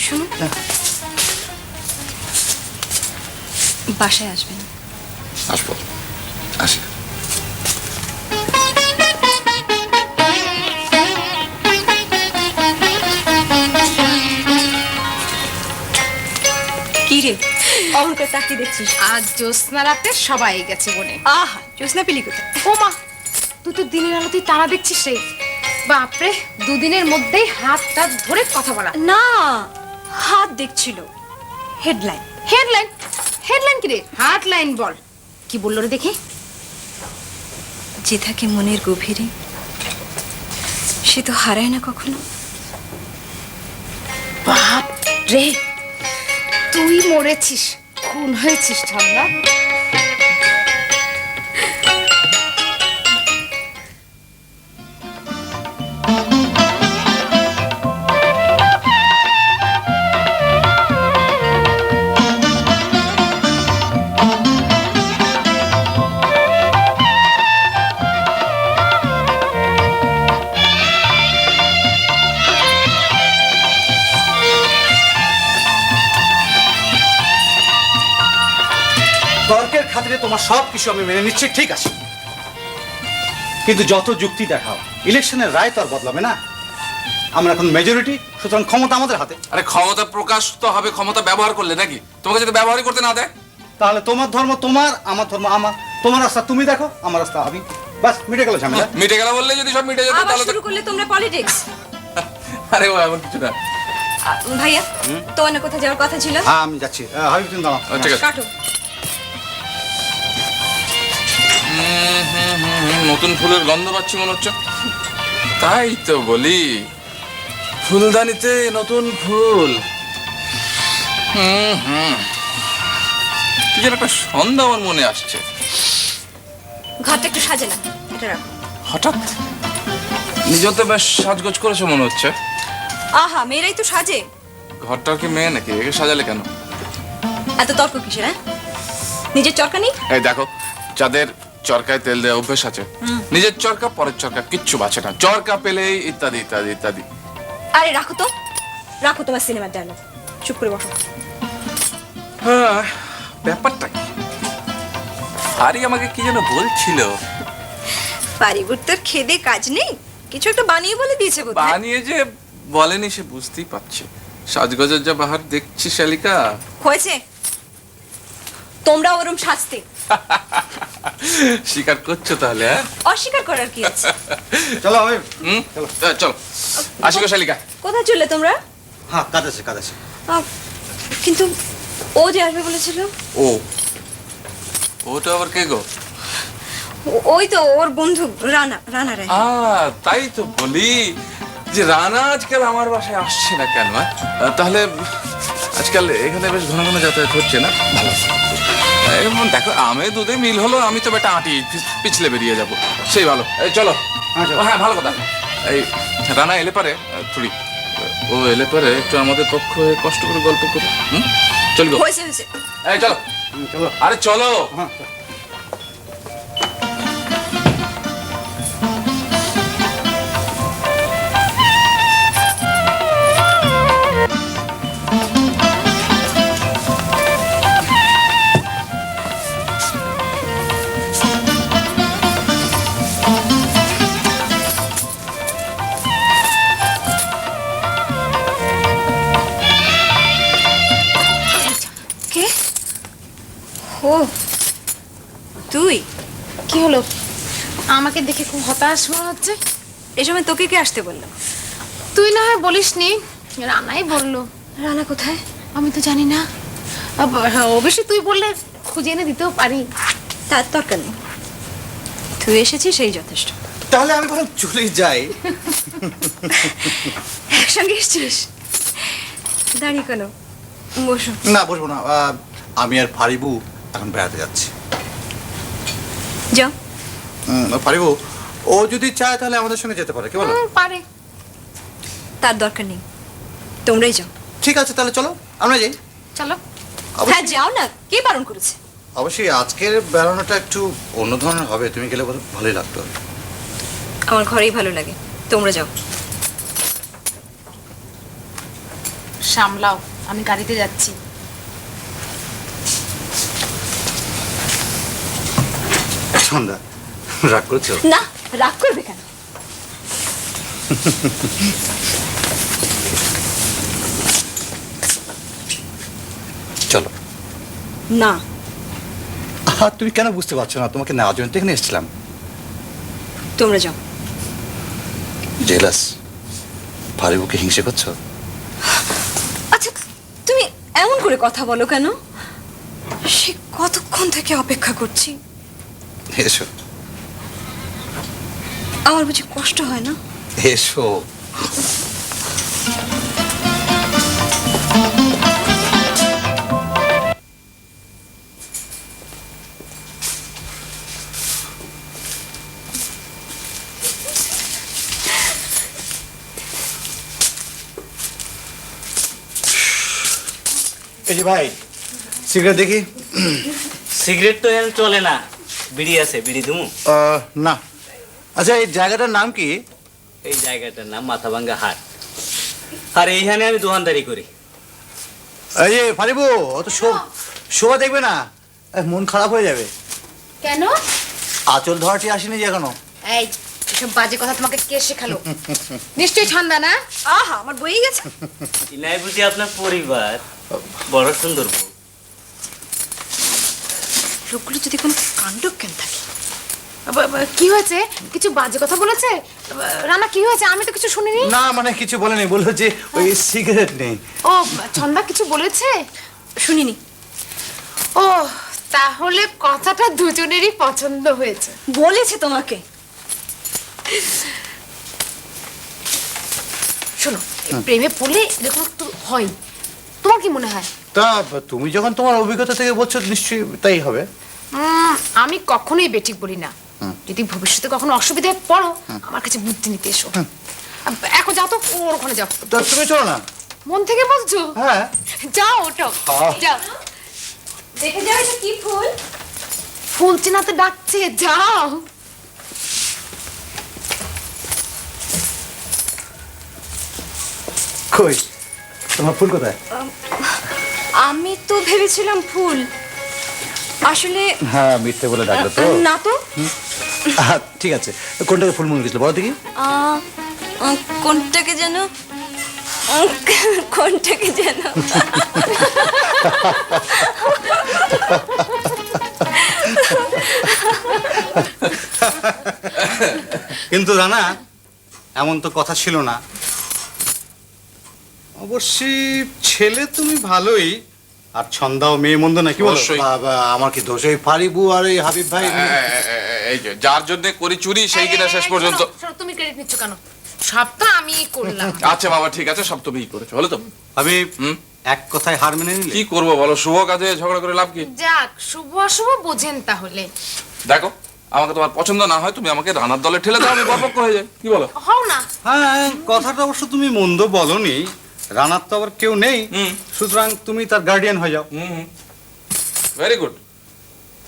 Speaker 2: শুনুন, বাসায় আসবেন।
Speaker 5: আসবো, আসি।
Speaker 2: কি রে অহংকার চাকরি দেখছিস?
Speaker 3: আজ জ্যোৎস্না রাতে সবাই গেছে বনে।
Speaker 2: আহা জ্যোৎস্না পেলি কোথায়?
Speaker 3: ও মা, তুই তো দিনের আলোতেই তারা দেখছিস রে। বাপরে, দুদিনের মধ্যেই হাতটা ধরে কথা বলা।
Speaker 2: না, হাত দেখছিল, হেডলাইন।
Speaker 3: হেডলাইন? হেডলাইন কি রে? হার্ট লাইন বল, কি বললো রে দেখি।
Speaker 2: যে থাকে মনের গভীরে সে তো হারায় না কখনো।
Speaker 3: বাপ রে, তুই মরেছিস, খুন হয়েছিস ঠান্ডা।
Speaker 5: তর্কের খাতিরে তোমার সব কিছু আমি মেনে নিচ্ছি, ঠিক আছে, কিন্তু যত যুক্তি দেখাও ইলেকশনের রায় তো আর বদলাবে না। আমরা এখন মেজরিটি, সুতরাং ক্ষমতা আমাদের হাতে।
Speaker 4: আরে ক্ষমতা প্রকাশ তো হবে ক্ষমতা ব্যবহার করলে নাকি? তোমাকে যদি ব্যবহারই করতে না দেয়?
Speaker 5: তাহলে তোমার ধর্ম তোমার, আমার ধর্ম আমার, তোমার রাস্তা তুমি দেখো, আমার রাস্তা আমি, বাস মিটে গেল ঝামেলা।
Speaker 4: মিটে গেল বললে যদি সব মিটে যেত
Speaker 2: আবার
Speaker 4: তাহলে তো-
Speaker 2: শুরু করলে তোমরা পলিটিক্স।
Speaker 4: আরে ও এমন কিছু না।
Speaker 2: ভাইয়া তোমার না কোথায় যাওয়ার কথা ছিল?
Speaker 5: হ্যাঁ আমি যাচ্ছি, হয় তুমি দাঁড়াও।
Speaker 4: ঠিক আছে।
Speaker 2: কাটো।
Speaker 4: নতুন ফুলের গন্ধ পাচ্ছি মনে হচ্ছে। তাই তো বলি, ফুলদানিতে নতুন ফুল। কি যেন একটা সন্ধ্যা আমার মনে আসছে।
Speaker 2: ঘরটা একটু সাজে না, এটা রাখো।
Speaker 4: হঠাৎ নিজে তো বেশ সাজগোজ করেছো মনে হচ্ছে।
Speaker 2: আহা, মেয়েরাই তো সাজে।
Speaker 4: ঘরটার কি মেয়ে নাকি? একে সাজালে কেন?
Speaker 2: এত তর্ক কিসের? হ্যাঁ, নিজের চরকা নেই?
Speaker 4: এই দেখো, যাদের চরকায় তেল দেওয়া অভ্যেস আছে, নিজের চরকা পরের চরকা কিচ্ছু বাঁচে না, চরকা পেলেই ইত্যাদি ইত্যাদি ইত্যাদি।
Speaker 2: আরে রাখো তো, রাখো তোমার সিনেমার ডায়লগ। চুপ করে বসো।
Speaker 4: হ্যাঁ, ব্যাপারটা কি? আরে আমাকে কি যেন বলছিল।
Speaker 2: পারিবুর্তার খেদে কাজ নেই, কিছু একটা বানিয়ে বলে দিয়েছে বোধহয়।
Speaker 4: বানিয়ে যে বলেনি সে বুঝতেই পারছে। সাজগোজের যা বাহার দেখছি শালিকা।
Speaker 2: হয়েছে, তোমরা ওরম সাজতে।
Speaker 4: স্বীকার করছো তাহলে? হ্যাঁ,
Speaker 2: অস্বীকার করার কি আছে?
Speaker 5: চলো আমি,
Speaker 4: চলো আসি গো শালিকা।
Speaker 2: কোথায় চললে তোমরা?
Speaker 5: হ্যাঁ কাজ আছে কাজ আছে।
Speaker 2: কিন্তু ও যে আসবে বলেছিল।
Speaker 4: ও, ওটা আবার কে গো?
Speaker 2: ওই তো ওর বন্ধু রানা, রানা রায়।
Speaker 4: তাই তো বলি যে রানা আজকাল আমার বাসায় আসছে না কেন? তাহলে আজকাল এখানে বেশ ঘন ঘন যাতায়াত হচ্ছে না? ভালো। এমন দেখো, আমে দুধে মিল হলো, আমি তো বেটা আঁটি পিছলে বেরিয়ে যাব, সেই ভালো। এই চলো। হ্যাঁ, ভালো কথা। এই রানা এলে পারে থুড়ি, ও এলে পারে একটু আমাদের পক্ষ হয়ে কষ্ট করে গল্প করো। চল গো।
Speaker 2: হয়েছে হয়েছে,
Speaker 4: এই চলো
Speaker 5: চলো।
Speaker 4: আরে চলো।
Speaker 5: হ্যাঁ
Speaker 2: কে? ও তুই?
Speaker 3: কি হলো? আমাকে দেখে খুব হতাশ মনে হচ্ছে।
Speaker 2: এই সময় তোকে কে আসতে বললো?
Speaker 3: তুই না হয় বলিসনি, রানাই বললো।
Speaker 2: রানা কোথায়?
Speaker 3: আমি তো জানি না। অবশ্যই তুই বললে খুঁজে এনে দিতেও পারি।
Speaker 2: তার দরকার নেই, তুই এসেছিস সেই যথেষ্ট।
Speaker 5: তাহলে আমি বরং চলেই যাই।
Speaker 2: একসঙ্গে এসেছিস? দাঁড়িয়ে কেন, বসো।
Speaker 5: না বসবো না, আমি আর ফারিবু এখন বেড়াতে যাচ্ছি।
Speaker 2: যাও।
Speaker 5: ফারিবু ও যদি চায় তাহলে আমাদের সঙ্গে যেতে পারে, কি বলো?
Speaker 3: পারে।
Speaker 2: তার দরকার নেই, তোমরাই যাও।
Speaker 5: ঠিক আছে তাহলে চলো আমরা যাই।
Speaker 3: চলো।
Speaker 2: হ্যাঁ যাও না, কে বারণ করেছে?
Speaker 5: অবশ্যই আজকের বেড়ানোটা একটু অন্য ধরনের হবে, তুমি গেলে ভালোই লাগতো।
Speaker 2: আমার ঘরেই ভালো লাগে, তোমরা যাও।
Speaker 3: সামলাও, আমি গাড়িতে যাচ্ছি।
Speaker 5: সন্ধ্যা রাগ করছো?
Speaker 2: না, রাগ করবে কেন?
Speaker 5: চলো।
Speaker 2: না।
Speaker 5: তুমি কেন বুঝতে পারছো না? তোমাকে নেওয়ার জন্য তো এখানে এসেছিলাম।
Speaker 2: তোমরা যাও।
Speaker 5: জেলাস? ফারিবুকে হিংসে করছো?
Speaker 2: আচ্ছা, তুমি এমন করে কথা বলো কেন? সে কতক্ষণ থেকে অপেক্ষা করছি।
Speaker 5: এসো।
Speaker 2: আমার বুঝি কষ্ট হয় না?
Speaker 5: এসো। এই যে ভাই, সিগারেট দেখি।
Speaker 7: সিগারেট তো এখন চলে না, বিড়ি আছে, বিড়ি দুমু।
Speaker 5: না। আচ্ছা, এই জায়গাটার নাম কি?
Speaker 7: এই জায়গাটার নাম মাথাভাঙ্গা হাট, আর এইখানে আমি দোকানদারি করি।
Speaker 5: এই যে ফারিবু, অত শোভা দেখবে না, মন খারাপ হয়ে যাবে।
Speaker 3: কেন?
Speaker 5: আঁচল ধরাটি আসেনি যে এখনো।
Speaker 3: এই এসব বাজে কথা তোমাকে কে শেখালো? নিশ্চয়ই ঠান্ডা না?
Speaker 2: আহা, আমার বই গেছে।
Speaker 7: ইনাই বুঝি আপনার পরিবার, বড় সুন্দর বউ।
Speaker 2: লোকগুলো যদি কোনো কাণ্ড কেন থাকে।
Speaker 3: কি হয়েছে? কিছু বাজে কথা বলেছে? রানা কি হয়েছে? আমি তো কিছু শুনিনি।
Speaker 5: না, মানে কিছু বলেনি, বললো যে ওই সিগারেট নেই।
Speaker 3: ও, ছন্দা কিছু বলেছে?
Speaker 2: শুনিনি।
Speaker 3: ও, তাহলে কথাটা দুজনেরই পছন্দ হয়েছে।
Speaker 2: বলেছে তোমাকে।
Speaker 3: শোনো, প্রেমে পড়লে এরকম একটু হয়। তোমার কি মনে হয়?
Speaker 5: তা তুমি যখন তোমার অভিজ্ঞতা থেকে বলছো, নিশ্চয়ই তাই হবে।
Speaker 3: আমি কখনোই বেঠিক বলি না। যদি ভবিষ্যতে কখনো অসুবিধায় পড়ো, আমার কাছে বুদ্ধি নিতে এসো। এখন যাও তো, ওর ওখানে যাও।
Speaker 5: তা তুমি চলো না।
Speaker 3: মন থেকে বলছো?
Speaker 5: হ্যাঁ।
Speaker 3: যাও, ওঠো, যাও।
Speaker 2: দেখে যাও এটা কি ফুল।
Speaker 3: ফুল চেনাতে ডাকছে, যাও।
Speaker 5: কই তোমার ফুল কোথায়?
Speaker 2: আমি তো ভেবেছিলাম ফুল, আসলে
Speaker 5: হ্যাঁ, মিথ্যে বলে ডাকলো তো।
Speaker 2: না তো।
Speaker 5: ঠিক আছে, কোনটাকে ফুল মনে গেছিল বলো দেখি।
Speaker 2: কোনটাকে যেন, কোনটাকে যেন।
Speaker 6: কিন্তু রানা, এমন তো কথা ছিল না। অবশ্যই ছেলে তুমি ভালোই, আর ছন্দাও মেয়ে মন্দ না, কি বলো?
Speaker 4: অবশ্যই।
Speaker 5: আমার কি দোষ? এই ফারিবু আর এই হাবিব ভাই।
Speaker 4: এই যে যার জন্য করি চুরি, সেই কিনা শেষ পর্যন্ত।
Speaker 3: শোনো, তুমি ক্রেডিট নিচ্ছ কেন? সব তো আমিই করলাম।
Speaker 4: আচ্ছা বাবা, ঠিক আছে, সব তুমিই করেছো, হলো তো?
Speaker 6: আমি
Speaker 4: হুম?
Speaker 6: এক কথায় হার মেনে নিলে।
Speaker 4: কি করবো বলো, শুভ কাজে ঝগড়া করে লাভ কি?
Speaker 3: যাক, শুভ অশুভ বোঝেন তাহলে।
Speaker 4: দেখো, আমাকে তোমার পছন্দ না হয়, তুমি আমাকে রানার দলে ঠেলে দাও, আমি বরপক্ষ হয়ে যাই, কি বলো?
Speaker 3: হও না।
Speaker 6: হ্যাঁ, কথাটা অবশ্য তুমি মন্দ বলনি। রানার তো আবার কেউ নেই, সুতরাং তুমি তার গার্ডিয়ান হয়ে যাও।
Speaker 4: Very good,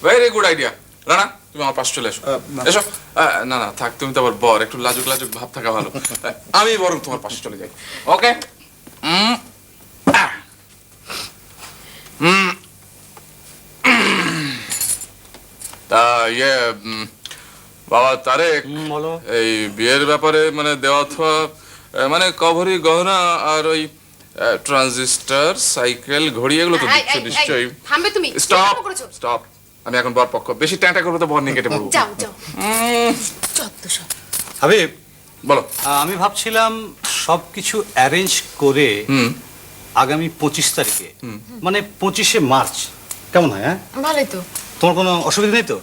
Speaker 4: very good idea. Rana, তুমি আমার পাশে চলে এসো। এসো। না না, থাক, তুমি তো আবার বর, একটু লাজুক লাজুক ভাব থাকা ভালো। আমি বরং তোমার পাশে চলে যাই। ওকে। তা ইয়ে, বাবা তারেক,
Speaker 7: বলো।
Speaker 4: এই বিয়ের ব্যাপারে মানে দেওয়া থোয়া, মানে কভারি গহনা আর ওই ট্রানজিস্টার, সাইকেল, ঘড়ি, এগুলো তো
Speaker 3: এই,
Speaker 4: দিচ্ছ
Speaker 3: এই, এই,
Speaker 4: নিশ্চয়ই।
Speaker 3: থামবে তুমি?
Speaker 4: স্টপ,
Speaker 3: কি করেছো?
Speaker 4: স্টপ। আমি এখন বর পক্ষ, বেশি ট্যাঁটা করবো তো বর নিয়ে কেটে পড়বো।
Speaker 3: যাও, যাও। যত সব।
Speaker 6: হাবিব,
Speaker 4: বলো।
Speaker 6: আমি ভাবছিলাম সবকিছু অ্যারেঞ্জ করে আগামী 25 তারিখে, মানে 25শে মার্চ কেমন হয়? হ্যাঁ,
Speaker 3: ভালোই তো।
Speaker 6: তোমার কোনো অসুবিধা নেই তো?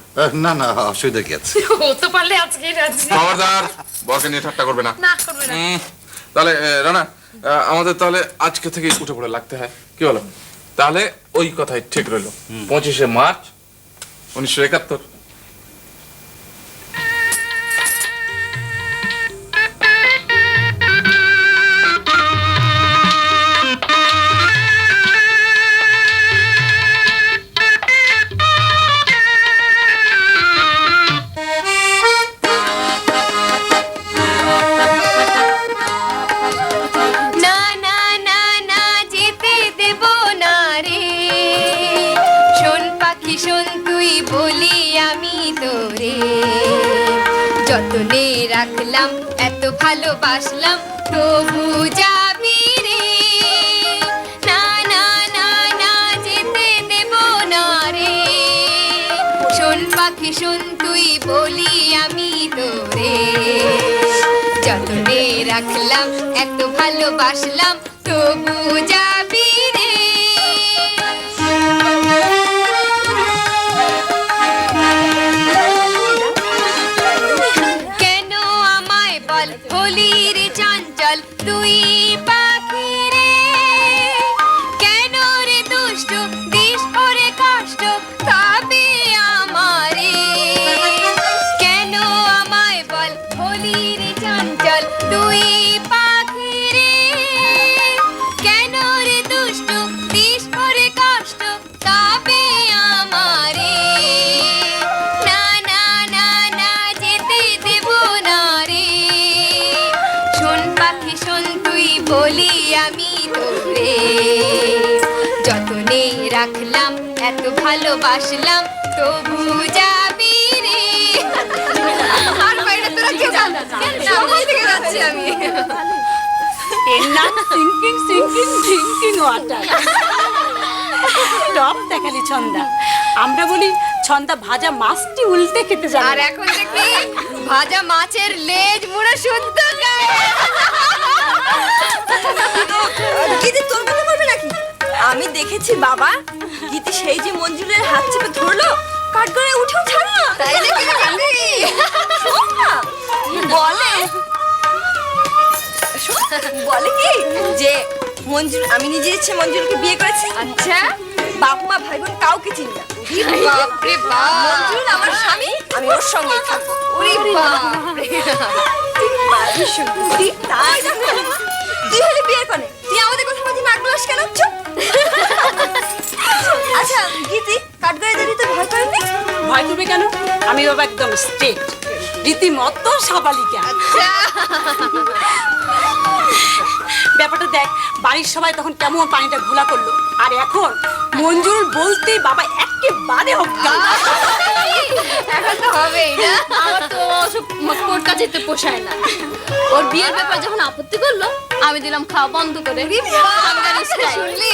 Speaker 5: না না, অসুবিধা কি আছে?
Speaker 3: ও তো পারলে আজকেই রাজি।
Speaker 4: খবরদার, বরকে নিয়ে ঠাট্টা করবে না।
Speaker 3: না, করবে না।
Speaker 4: তাহলে রানা, আমাদের তাহলে আজকে থেকে উঠে পড়ে লাগতে হয়, কি বলো? তাহলে ওই কথাই ঠিক রইলো, 25শে মার্চ 1971।
Speaker 1: না না না না যেতে দেব না রে, শোন পাখি শোন তুই বলি আমি তোরে, যতনে রাখলাম এত ভালোবাসলাম তবু যাবি রে, না না না না যেতে পাখি শোন তুই বলি আমি তোরে, যতনে রাখলাম এত ভালোবাসলাম তবু যাবি রে। কেন আমায় বল হলি রে চঞ্চল তুই পাখি রে, কেন রে দুষ্ট দিস ওরে কষ্ট তবে আমারে, কেন আমায় বল হলি রে চঞ্চল তুই পাখি রে, কেন রে দুষ্ট দিস ওরে কষ্ট তবে আমারে, না না না না যেতে দেব না রে, শোন পাখি শোন তুই বলি আমি তোরে, যতনে রাখলাম এত ভালোবাসলাম তবু যাবি রে। আর বাইরে তোরা কেউ সবাই থেকে যাচ্ছি আমি।
Speaker 2: এর নাম sinking sinking drinking water. Top দেখালি ছন্দা, আমরা বলি ছন্দা ভাজা মাছটি উল্টে খেতে
Speaker 1: আর
Speaker 2: জানে।
Speaker 1: এখন দেখি ভাজা মাছের লেজ মুড়ো শুদ্ধ গায়ে।
Speaker 2: গীতি তোর কথা বলবে নাকি? আমি দেখেছি বাবা, গীতি সেই যে মঞ্জুরের হাত চেপে ধরলো, কাঠগড়ে উঠেও ছাড়লো।
Speaker 1: তাই দেখি কান্দি।
Speaker 2: শোন না, বলে বলে কি যে মঞ্জুর, আমি নিজে ইচ্ছে মঞ্জুরকে বিয়ে করেছি।
Speaker 1: আচ্ছা,
Speaker 2: বাপ মা ভাই বোন কাউকে চিনি না।
Speaker 1: বাপরে বাপ,
Speaker 2: মঞ্জুর আমার স্বামী, আমি ওর সঙ্গেই থাকবো।
Speaker 1: ওরে বাপরে।
Speaker 2: তুই তাই দেখো, তুই হলে বিয়ে করে, তুই আমাদের কথা মাঝে নাক গলাস কেন? চুপ। আচ্ছা গীতি, কাঠগড়ায় দাঁড়িয়ে তো ভয় করেননি? ভয় করবে কেন? আমি বাবা একদম স্ট্রেট, রীতিমতো সাবালিকা।
Speaker 1: আচ্ছা,
Speaker 2: ব্যাপারটা দেখ, বাড়ির সবাই তখন কেমন পানিটা ঘোলা করলো, আর এখন মঞ্জুর বলতে বাবা একেবারে অজ্ঞান।
Speaker 1: এখন তো হবেই না।
Speaker 3: আমার তো ওসব কোর্ট কাছেতে পোষায় না। ওর বিয়ের ব্যাপারে যখন আপত্তি করলো, আমি দিলাম খাওয়া বন্ধ করে। বাঙালি style।
Speaker 1: শুনলি?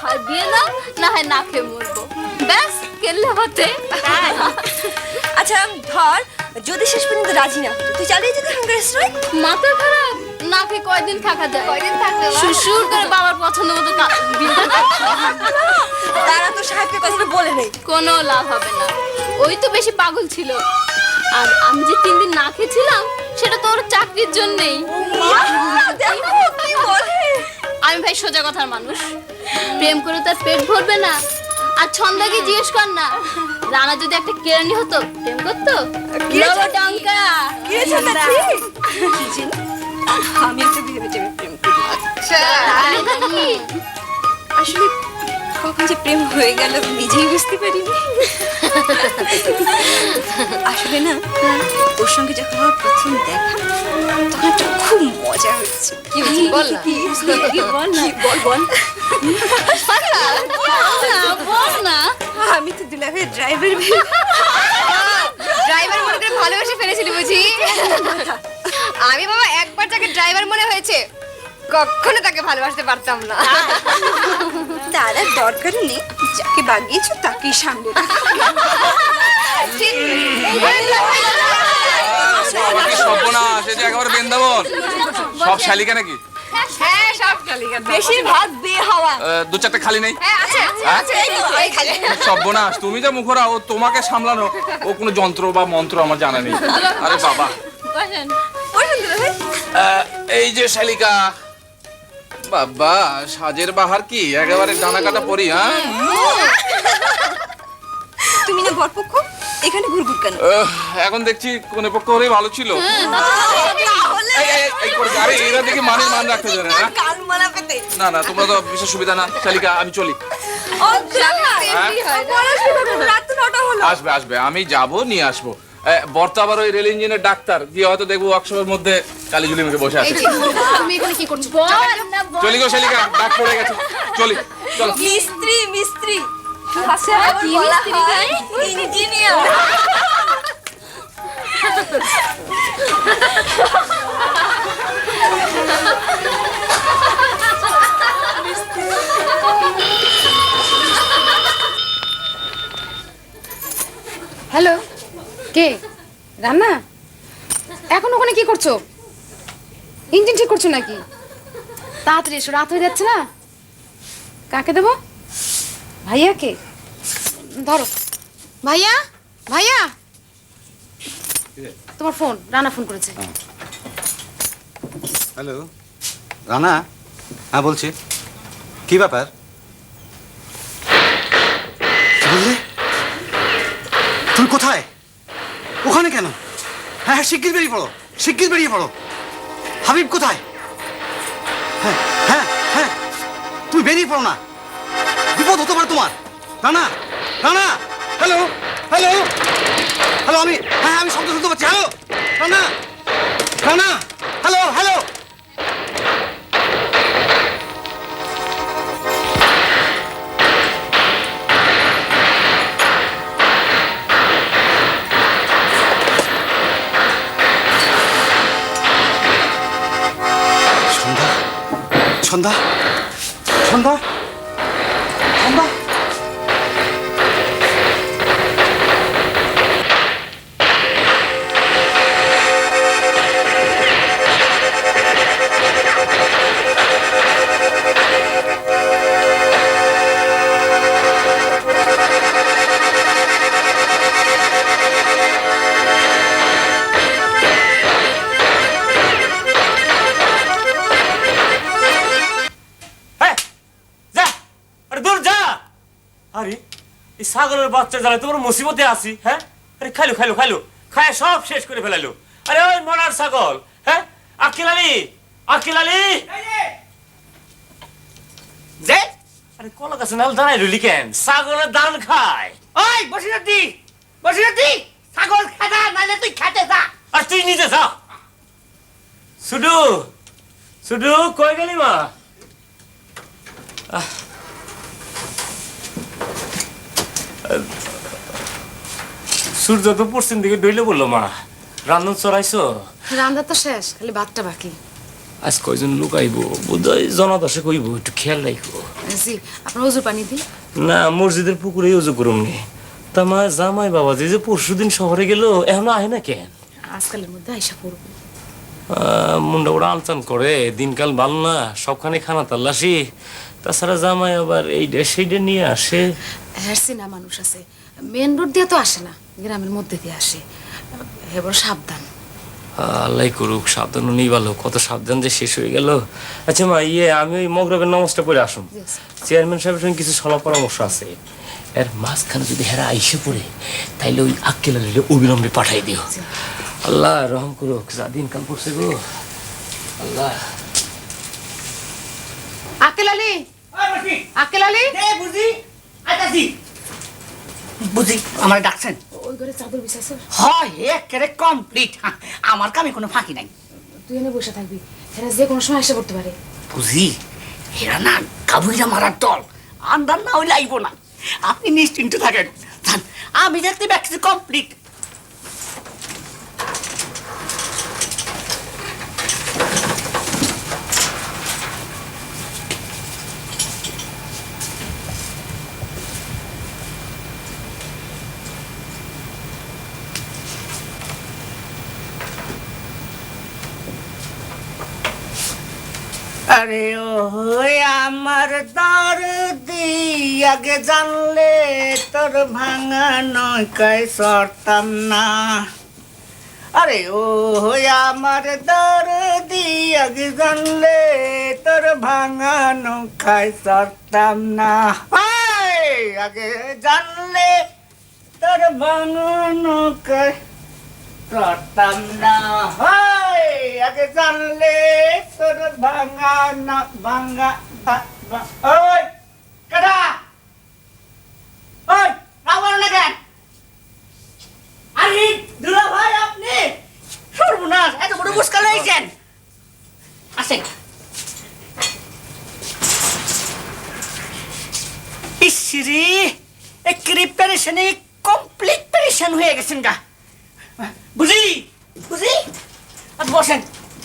Speaker 3: হয় বিয়ে দাও, না হয় না খেয়ে মরবো, ব্যাস কেল্লে হতে।
Speaker 2: আচ্ছা ধর, যদি শেষ পর্যন্ত রাজি না হতো, তুই চালিয়ে যেতে হাঙ্গার স্ট্রাইক?
Speaker 3: মাথা খারাপ, না খেয়ে কয়দিন থাকা যায়?
Speaker 1: কয়দিন থাকবে মা?
Speaker 3: শ্বশুর করে বাবার পছন্দ মতো বিলটা
Speaker 2: তারা তো সাহেবকে কথাটা বলে নেই।
Speaker 3: কোনো লাভ হবে না, ওই তো বেশি পাগল ছিল। আর আমি যে 3 দিন না খেয়েছিলাম, সেটা তো ওর চাকরির জন্যেই।
Speaker 2: দেখো কি বলে।
Speaker 3: আমি ভাই সোজা কথার মানুষ, প্রেম করে তার পেট ভরবে না। আর ছন্দাকে জিজ্ঞেস কর না, রানা যদি একটা কেরানি হতো, প্রেম করতো? লবডঙ্কা।
Speaker 2: কিরেছে তা ঠিক? কি চিনি? আমি একটু ভেবে ভেবে প্রেম করি।
Speaker 1: আচ্ছা,
Speaker 2: আসলে কখন যে প্রেম হয়ে গেল নিজেই বুঝতে পারিনি। আসলে না, ওর সঙ্গে যখন আমার প্রথম দেখা, তখন একটা খুব মজা হচ্ছে।
Speaker 1: কি হয়েছে বল না।
Speaker 2: বল না, বল বল।
Speaker 3: বল না।
Speaker 2: আমি তো দুলাভাইয়ের ড্রাইভার।
Speaker 1: ড্রাইভার মনে করে ভালোবেসে ফেলেছিলি বুঝি? আমি বাবা একবার যাকে ড্রাইভার মনে হয়েছে, কখনো তাকে ভালোবাসতে পারতাম না।
Speaker 2: তার আর দরকার নেই, যাকে বাগিয়েছো তাকেই সামনে রাখো।
Speaker 1: ঠিক।
Speaker 4: বাবা কি সর্বনাশ, এই যে একেবারে বৃন্দাবন। সব শালিকা নাকি?
Speaker 1: হ্যাঁ, সব কালিকা।
Speaker 2: বেশিরভাগ বিয়ে হওয়া।
Speaker 4: 2-4টে খালি নেই?
Speaker 1: হ্যাঁ, আছে আছে আছে, এই তো, এই খালি।
Speaker 4: সর্বনাশ, তুমি যা মুখরা, ও তোমাকে সামলানো, ও কোনো যন্ত্র বা মন্ত্র আমার জানা নেই। আরে বাবা,
Speaker 3: বসেন।
Speaker 2: বলুন দুলাভাই।
Speaker 4: এই যে শালিকা, বাবা সাজের বাহার কি একেবারে ডানা কাটা পরি। হ্যাঁ,
Speaker 2: তুমি না বরপক্ষ, এখানে ঘুরঘুর কেন?
Speaker 4: এখন দেখছি কোন পক্ষ হলেই ভালো ছিল। আরে এরা দেখি মানের মান রাখতে জানে না।
Speaker 2: কাল মালা পেতে।
Speaker 4: না না, তোমরা তো বিশেষ সুবিধা না। শালিকা আমি চলি।
Speaker 2: রাত তো 9টা হলো।
Speaker 4: আসবে আসবে, আমি যাব, নিয়ে আসবো। বর্তা আবার ওই রেল ইঞ্জিনের ডাক্তার, গিয়ে হয়তো দেখবো ওয়ার্কশপের মধ্যে কালীজুলি মুখে বসে আছে।
Speaker 3: তুমি এখানে কি করছো? বল না, বল।
Speaker 4: চলি গো শালিকা, ডাক পড়ে গেছে। চলি, চলো।
Speaker 2: মিস্ত্রি মিস্ত্রি।
Speaker 3: কি মিস্ত্রি ভাই?
Speaker 2: ইঞ্জিনিয়ার।
Speaker 3: হ্যালো, কে? রান্না? এখন ওখানে কি করছো? ইঞ্জিন ঠিক করছো নাকি? তাড়াতাড়ি এসো, রাত হয়ে যাচ্ছে না। কাকে দেবো? ভাইয়াকে? ধরো। ভাইয়া, ভাইয়া, তোমার ফোন, রানা ফোন করেছে।
Speaker 6: হ্যালো রানা, হ্যাঁ বলছি। কি ব্যাপার? কি বললে? তুমি কোথায়? ওখানে কেন? হ্যাঁ হ্যাঁ, শিগগির বেরিয়ে পড়ো, শিগগির বেরিয়ে পড়ো। হাবিব কোথায়? হ্যাঁ হ্যাঁ হ্যাঁ, তুমি বেরিয়ে পড়ো না, বিপদ হতে পারে তোমার। Rana, Rana, hello hello hello, আমি শব্দ শুনতে পাচ্ছি। Hello Rana, Rana, hello hello. Sandhya, Sandhya, Sandhya, Sandhya.
Speaker 8: হ্যাঁ যা, আরে দূর যা। আরে এই ছাগলের বাচ্চা জ্বালা তোমার মুসিবতে আছি। হ্যাঁ, আরে খাইলো খাইলো খাইলো, খায় সব শেষ করে ফেলাইলো। আরে ওই মরার ছাগল, হ্যাঁ, আকিল আলী, আকিল আলী, যে আরে কলা গাছে নাল দাঁড়াই রইলি কেন? ছাগলের দান খায়।
Speaker 7: ওই বসিরতি, বসিরতি, ছাগল খাদা নাইলে তুই খেতে যা।
Speaker 8: আর তুই নিজে যা। শুধু শুধু কই গেলি মা? সূর্য তো পশ্চিম দিকে ডইলে বললো মা। রান্ধন চড়াইছো?
Speaker 3: রান্না তো শেষ, খালি ভাতটা বাকি।
Speaker 8: আজ কয়জন লোক আইব? বোধহয় জনাদশে কইব, একটু খেয়াল রাখবো।
Speaker 3: জি, আপনার ওজুর পানি দিই।
Speaker 8: না, মসজিদের পুকুরে উজু করুম নি। তা মা, জামাই বাবা যে পরশুদিন শহরে গেল, এখনো আহে না কেন?
Speaker 3: আজকালের মধ্যে আইসা পড়বো।
Speaker 8: মুন্ডা ওরা আনচান করে, দিনকাল ভালো না, সবখানে খানা তাল্লাশি। তাছাড়া জামাই আবার এই সেইটা নিয়ে আসে।
Speaker 3: হ্যারসি না মানুষ আছে, মেন রোড দিয়ে তো আসে না, গ্রামের মধ্যে দিয়ে আসে। এবার সাবধান।
Speaker 8: আল্লাহ করুক, সাবধান নেই ভালো, কত সাবধান যে শেষ হয়ে গেল। আচ্ছা মা, আমি ওই মগরবের নামাজটা পড়ে আসুন। চেয়ারম্যান সাহেবের সঙ্গে কিছু সলা পরামর্শ আছে। এর মাঝখানে যদি হেরা আইসে পড়ে, তাইলে ওই আক্কেল আলীরে অবিলম্বে পাঠাই দিও। আল্লাহ রহম করুক, যা দিনকাল পড়ছে গো আল্লাহ।
Speaker 3: আকেল আলী, আকেল আলী,
Speaker 7: বুঝি আইতাছি। বুঝি আমার ডাকছেন?
Speaker 3: ওই ঘরে চাদর বিছাইছো?
Speaker 7: হয় একেবারে কমপ্লিট, আমার কামে কোনো ফাঁকি নাই।
Speaker 3: তুই এনে বসে থাকবি, এরা যে কোনো সময় এসে পড়তে পারে।
Speaker 7: বুঝি এরা না কাবুইরা মারার দল, আন্দার না হইলে আইব না। আপনি নিশ্চিন্ত থাকেন, যান, আমি দেখতে ব্যাগছি কমপ্লিট। আরে ও আমার দরদি, আগে জানলে তোর ভাঙা নৌকায় চড়তাম না। আরে ও আমার দরদি, আগে জানলে তোর ভাঙা নৌকায় চড়তাম না। আগে জানলে তোর ভাঙা নৌকায় চড়তাম না। আগে জানলে তোর ভাঙা না ভাঙা। ওই কেডা? ওই রাবণ না কেন? আরে দুলা ভাই, আপনি সর্বনাশ, এত বড় মুশকিল হয়েছেন। আসেন। ইসরি এক প্রিপারেশনে কমপ্লিট প্যারেশন হয়ে গেছেন গা। বুঝি বুঝি, আপনি বসেন।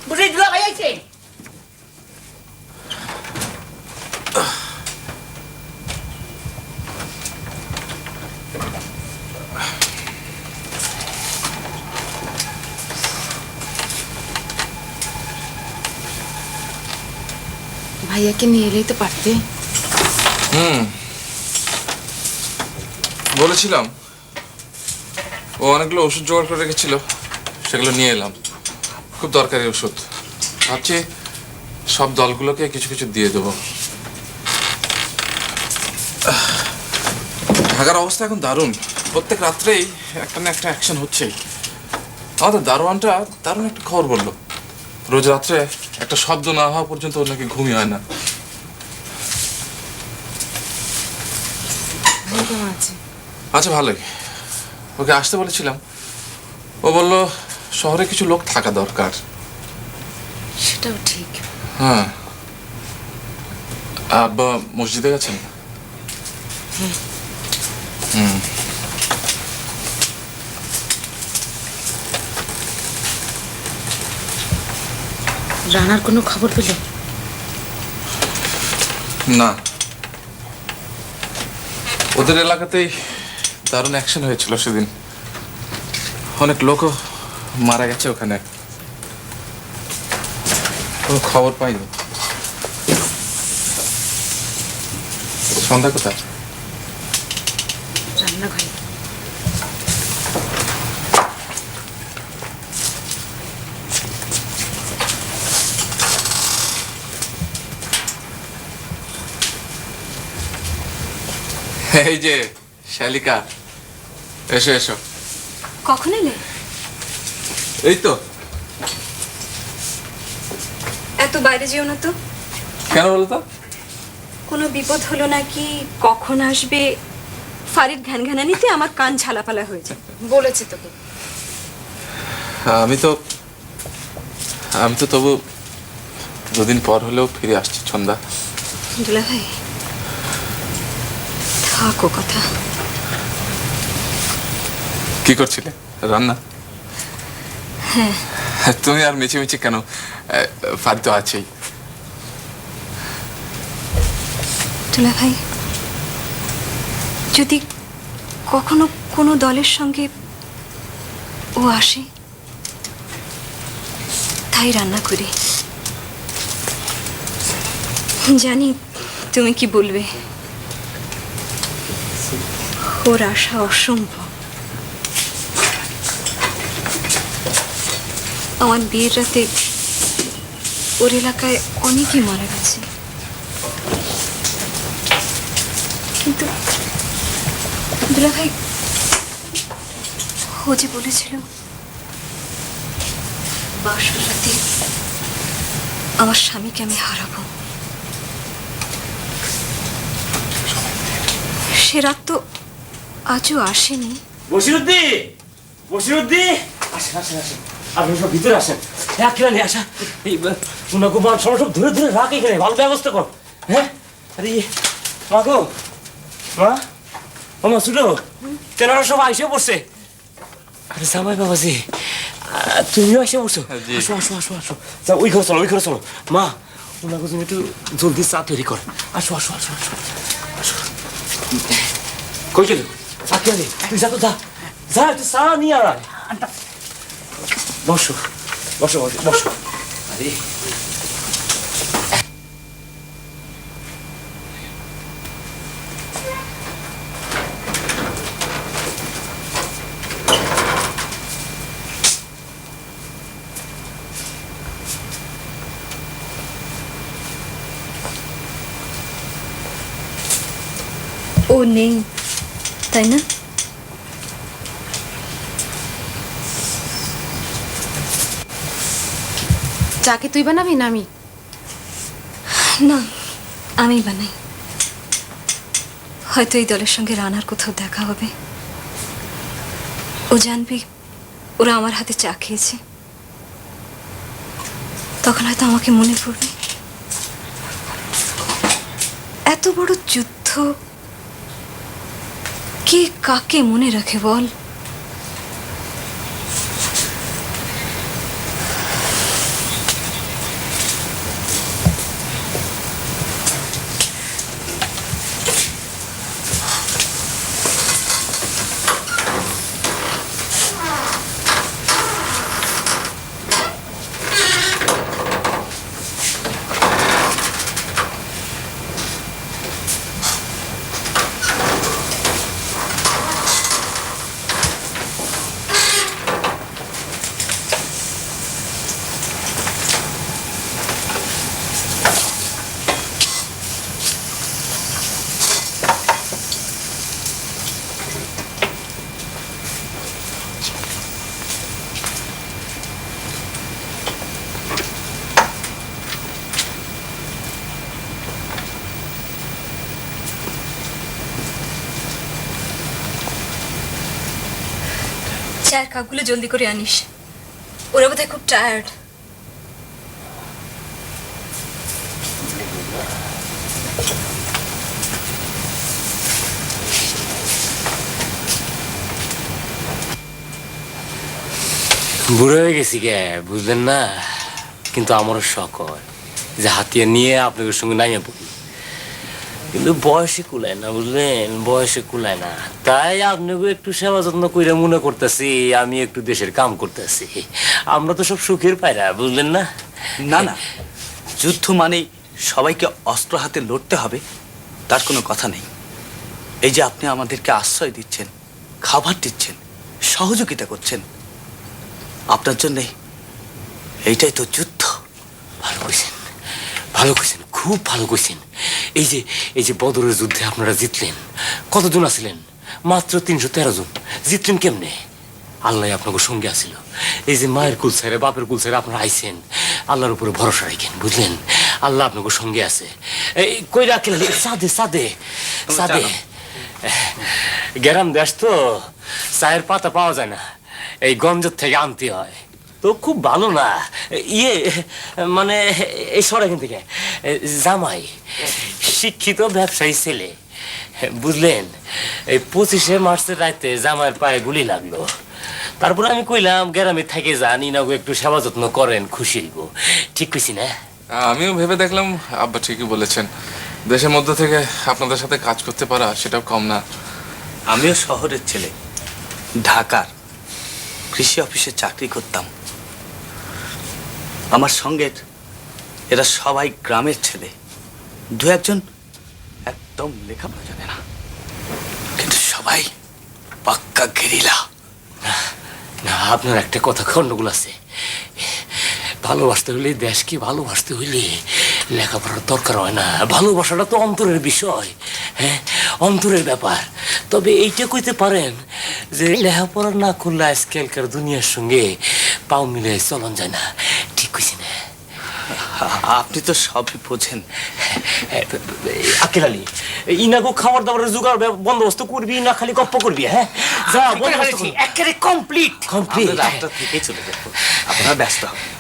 Speaker 7: বুঝি দুলা ভাই আইছে।
Speaker 3: ভাইয়াকে নিয়ে এলেই তো পারতে।
Speaker 4: বলেছিলাম, ও অনেকগুলো ওষুধ জোগাড় করে রেখেছিল, সেগুলো নিয়ে এলাম। খুব দরকারি ওষুধ। ভাবছি সব দলগুলোকে কিছু কিছু দিয়ে দেবো। ঢাকার অবস্থা এখন দারুণ। প্রত্যেক রাত্রেই একটা না একটা অ্যাকশন হচ্ছেই। আমাদের দারোয়ানটা দারুণ একটা খবর বললো, রোজ রাত্রে একটা শব্দ না হওয়া পর্যন্ত ওর নাকি ঘুমই হয় না।
Speaker 3: ভাই কেমন আছে?
Speaker 4: আচ্ছা, ভালোই। ওকে আসতে বলেছিলাম, ও বলল শহরে কিছু লোক থাকা দরকার।
Speaker 3: সেটাও ঠিক।
Speaker 4: হ্যাঁ। আব্বা মসজিদে গেছেন?
Speaker 3: রানার কোনো খবর পেলে?
Speaker 4: না, ওদের এলাকাতেই দারুণ অ্যাকশন হয়েছিল সেদিন। অনেক লোকও মারা গেছে ওখানে। কোনো খবর পাইনি। সন্ধ্যা কোথায়?
Speaker 3: রান্নাঘরে।
Speaker 4: এই যে শালিকা, এসো এসো।
Speaker 2: কখন এলে?
Speaker 4: এই তো।
Speaker 2: এত বাইরে যেও না তো।
Speaker 4: কেন বলো তো?
Speaker 2: কোনো বিপদ হলো নাকি, কখন আসবে, ফারির ঘ্যানঘ্যানানিতে আমার কান ঝালাপালা হয়ে যায়।
Speaker 3: বলেছি তোকে।
Speaker 4: আমি তো তবু দুদিন পর হলেও ফিরে আসছি সন্ধ্যা।
Speaker 2: দুলা ভাই, থাকো কথা।
Speaker 4: কি করছিলে? রান্না?
Speaker 2: হ্যাঁ।
Speaker 4: তুমি আর মিছিমিছি কেন? ফারি তো আছেই।
Speaker 2: দুলা ভাই, যদি কখনো কোনো দলের সঙ্গে ও আসে, তাই রান্না করি। জানি তুমি কি বলবে, ওর আশা অসম্ভব। আমার বিয়ের রাতে ওর এলাকায় অনেকেই মারা গেছে, কিন্তু দুলা ভাই, ও যে বলেছিল বাসর রাতে আমার স্বামীকে আমি হারাবো, সে রাত তো আজও আসেনি।
Speaker 8: বসিরুদ্দি, আসেন আসেন আসেন, আপনি সব ভিতরে আসেন। হ্যাঁ, কিনা নিয়ে আসা, এই উনাকে মান সব ধরে ধরে রাখ এখানে, ভালো ব্যবস্থা কর। হ্যাঁ, আরে মা গো, মা, ও মা শুনো, তেনারা সব আইসে পড়ছে। আরে জামাই বাবাজি, তুমিও এসে পড়ছো? আসো আসো আসো আসো, যা ওই ঘরে চলো, ওই ঘরে চলো। মা, ওনাকে তুমি একটু জলদি চা তৈরি কর। আসো আসো আসো আসো আসো। কই গেল? আকি আরে, তুই যা তো যা, যা একটু চা নিয়ে আয়। বসো বসো বসো। আরে
Speaker 2: ও নেই, তাই না?
Speaker 3: চাকে তুই বানাবি না আমি?
Speaker 2: না, আমি বানাই। হয়তো এই দলের সঙ্গে রানার কোথাও দেখা হবে, ও জানবে ওরা আমার হাতে চা খেয়েছে, তখন হয়তো আমাকে মনে পড়বে। এত বড় যুদ্ধ কে কাকে মনে রাখে বল? চায়ের কাপগুলো জলদি করে আনিস, ওরা বোধহয় খুব টায়ার্ড।
Speaker 8: বুড়ো হয়ে গেছি গে, বুঝলেন না? কিন্তু আমারও শখ হয় যে হাতিয়া নিয়ে আপনাদের সঙ্গে নাইয়া পড়ি, কিন্তু বয়সে কুলায় না, বুঝলেন? বয়সে কুলায় না। তাই আপনাকে একটু সেবা যত্ন করে মনে করতেছি আমি একটু দেশের কাম করতেছি। আমরা তো সব সুখের পায়রা, বুঝলেন না?
Speaker 5: না না, যুদ্ধ মানেই সবাইকে অস্ত্র হাতে লড়তে হবে তার কোনো কথা নেই। এই যে আপনি আমাদেরকে আশ্রয় দিচ্ছেন, খাবার দিচ্ছেন, সহযোগিতা করছেন, আপনার জন্যে এইটাই তো যুদ্ধ।
Speaker 8: ভালো কইছেন, ভালো কইছেন, খুব ভালো কইছেন। এই যে বদরের যুদ্ধে আপনারা জিতলেন, কতজন আছিলেন? মাত্র 313 জন। জিতলেন কেমনে? আল্লাহ আপনাকে সঙ্গে আসিল। এই যে মায়ের কুল ছেড়ে, বাপের কুল ছেড়ে আপনারা আইছেন, আল্লাহর উপরে ভরসা রাখেন, বুঝলেন? আল্লাহ আপনাকে সঙ্গে আছে। এই কই রাখলেন? সাদে সাদে সাদে গ্রাম দেশ তো, চায়ের পাতা পাওয়া যায় না, এই গঞ্জের থেকে আনতে হয়। তো খুব ভালো না ইয়ে, মানে এই সর এখান থেকে। জামাই শিক্ষিত ব্যবসায়ী ছেলে, বুঝলেন? এই 25শে মার্চের রাতে জামাইয়ের পায়ে গুলি লাগলো। তারপর আমি কইলাম গ্রামে থেকে যান, ইনাগো একটু সেবা যত্ন করেন, খুশি হইব। ঠিক কইছি না?
Speaker 4: আমিও ভেবে দেখলাম আব্বা ঠিকই বলেছেন, দেশের মধ্যে থেকে আপনাদের সাথে কাজ করতে পারা সেটাও কম না।
Speaker 5: আমিও শহরের ছেলে, ঢাকার কৃষি অফিসে চাকরি করতাম। আমার সঙ্গে এরা সবাই গ্রামের ছেলে, দু একজন একদম লেখাপড়া জানে না, কিন্তু সবাই পাক্কা গেরিলা।
Speaker 8: না, আপনার একটা কথা গন্ডগোল আছে। ভালোবাসতে হইলে, দেশকে ভালোবাসতে হইলে লেখাপড়ার দরকার হয় না। ভালোবাসাটা তো অন্তরের বিষয়, হ্যাঁ, অন্তরের ব্যাপার। তবে এইটা কইতে পারেন যে লেখাপড়া না করলে আজকালকার দুনিয়ার সঙ্গে পাও মিলে চলন যায় না। ঠিক কইছি না?
Speaker 5: আপনি তো সবই বোঝেন।
Speaker 8: আকিল আলী, ইনাগো খাবার দাবারের জোগাড় বন্দোবস্ত করবি না খালি গপ্প করবি? হ্যাঁ, যা বন্দোবস্ত করবি।
Speaker 7: একেবারে কমপ্লিট।
Speaker 8: কমপ্লিট।
Speaker 5: রাতটা থেকেই চলে যাবো, আপনারা ব্যস্ত হবেন।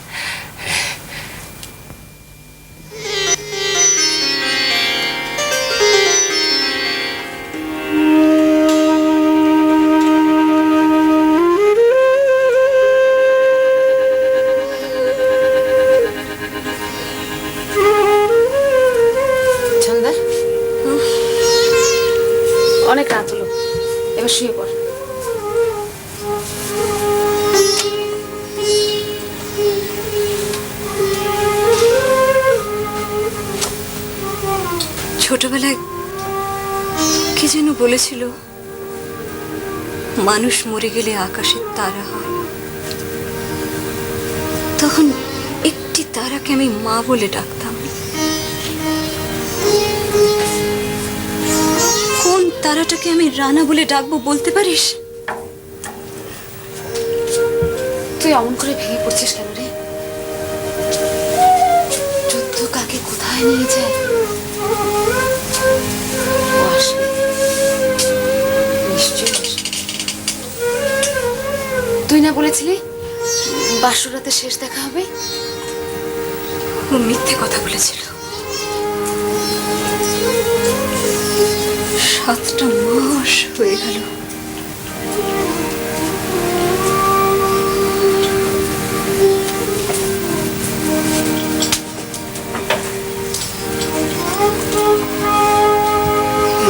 Speaker 3: সন্ধ্যা, অনেক রাত হলো, এবার শুয়ে পড়।
Speaker 2: ছোটবেলায় কি যেন বলেছিল, মানুষ মরে গেলে আকাশের তারা হয়। তখন একটি তারাকে আমি মা বলে ডাকতাম। কোন তারাটাকে আমি রানা বলে ডাকবো বলতে পারিস?
Speaker 3: তুই অমন করে ভেঙে পড়ছিস কেন রে? যুদ্ধ কাকে কোথায় নিয়ে যায়? ও আসবে, নিশ্চয়ই আসবে। তুই না বলেছিলি বাসুরাতে শেষ দেখা হবে?
Speaker 2: ও মিথ্যে কথা বলেছিল। 7টা মাস হয়ে গেল।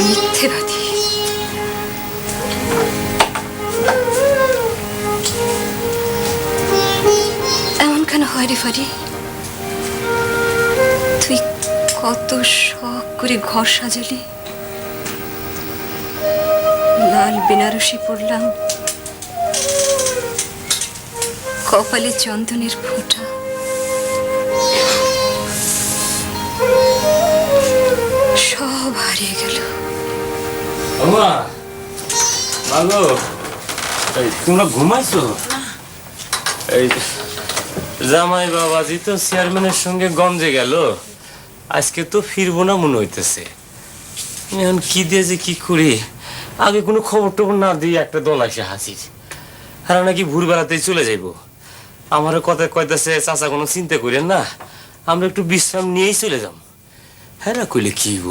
Speaker 2: মিথ্যেবাদী। এমন কেন হয় রে ফারি? তুই কত শখ করে ঘর সাজালি, লাল বেনারসি পরলাম, কপালে চন্দনের ফোঁটা, সব হারিয়ে গেল।
Speaker 8: আমা, মাগো, এই তোমরা ঘুমাইছো? এই জামাই বাবাজি তো চেয়ারম্যানের সঙ্গে গঞ্জে গেল, আজকে তো ফিরবো না মনে হইতেছে। এখন কি দিয়ে যে কি করি, আগে কোনো খবর টবর না দিয়ে একটা দল আসে হাজির। হ্যাঁ নাকি ভোরবেলাতেই চলে যাইব। আমারও কথা কইতাছে চাচা কোনো চিন্তা করেন না, আমরা একটু বিশ্রাম নিয়েই চলে যাম। হ্যাঁ কইলে কি হইব?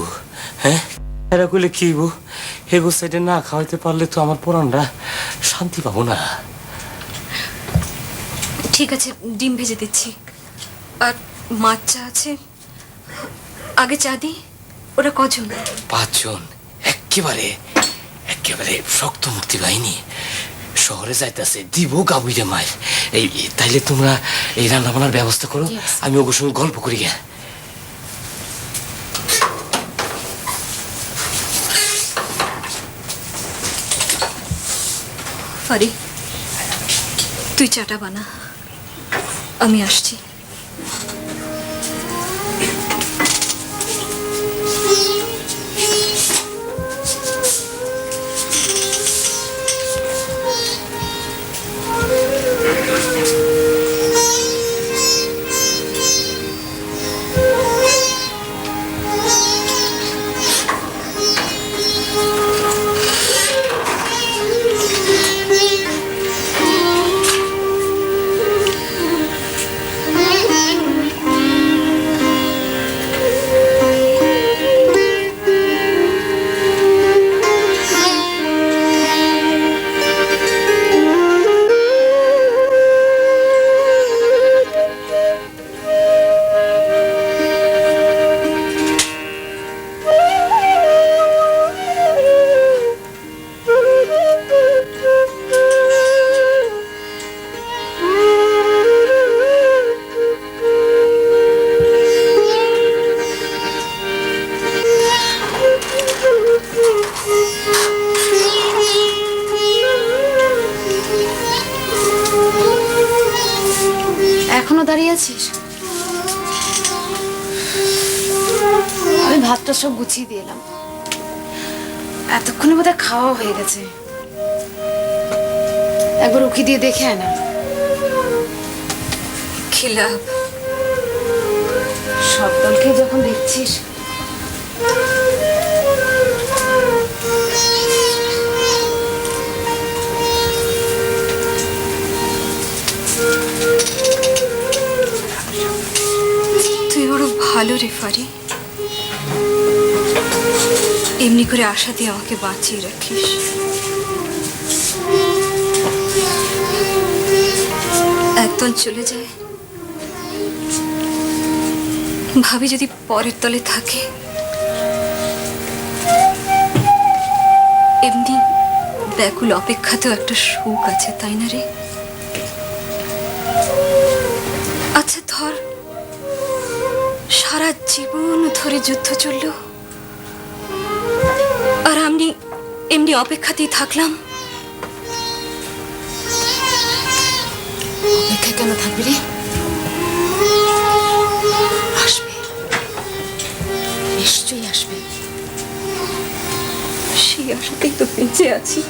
Speaker 8: হ্যাঁ হ্যাঁ কইলে কি হইব? হেগো সাইডে না খাওয়াইতে পারলে তো আমার পোড়ানরা শান্তি পাবো না।
Speaker 1: ঠিক আছে, ডিম ভেজে দিচ্ছি, আর মাছ চা আছে। আগে চা দিই। ওরা কজন?
Speaker 8: 5 জন। একেবারে একেবারে শক্ত মুক্তি বাহিনী। শহরে যাইতাছে, দিব গাবুইরে মায়ের। এই তাইলে তোমরা এই রান্না বান্নার ব্যবস্থা করো, আমি ওগুলোর সঙ্গে গল্প করি গে।
Speaker 1: ফারি, তুই চাটা বানা, আমি আসছি।
Speaker 3: এখনো দাঁড়িয়ে আছিস? আমি ভাতটা সব গুছিয়ে দিয়ে এলাম, এতক্ষণে বোধহয় খাওয়া হয়ে গেছে। একবার উকি দিয়ে দেখে আয় না।
Speaker 1: খিলাপ
Speaker 3: সব দলকে যখন দেখছিস,
Speaker 1: তুই বড় ভালো রে ফারি, এমনি করে আশা দিয়ে আমাকে বাঁচিয়ে রাখিস। একদল চলে যায়, ভাবি যদি পরের তলে থাকে। এমনি ব্যাকুল অপেক্ষাতেও একটা সুখ আছে, তাই না রে? আচ্ছা ধর, সারা জীবন ধরে যুদ্ধ চলল, আর আমি এমনি অপেক্ষাতেই থাকলাম।
Speaker 3: অপেক্ষা কেন থাকবি রে? আসবে, নিশ্চয়ই আসবে।
Speaker 1: সেই আশাতেই তো বেঁচে আছি।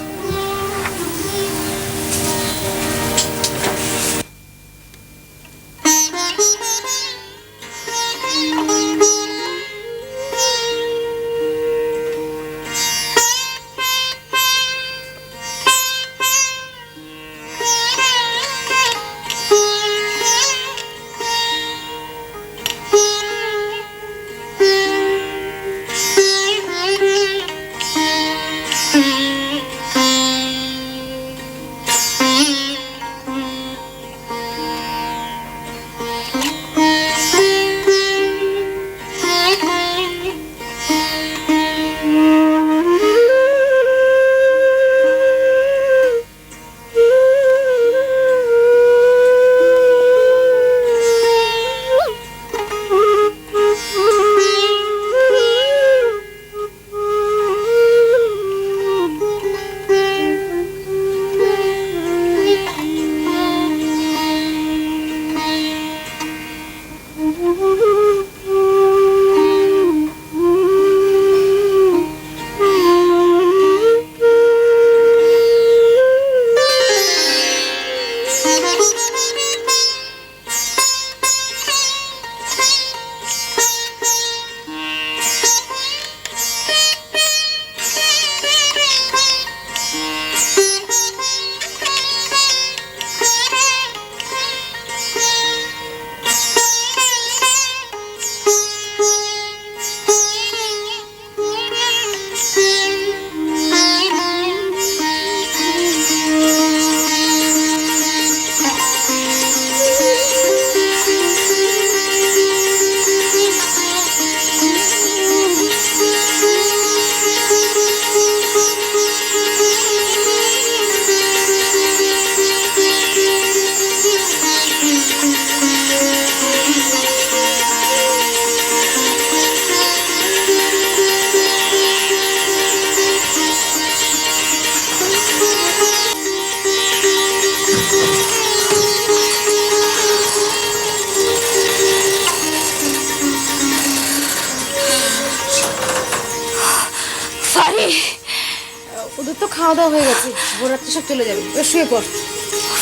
Speaker 3: ওদের তো খাওয়া দাওয়া হয়ে গেছে, ভোর রাত্রে সব চলে যাবে, এবার শুয়ে পড়।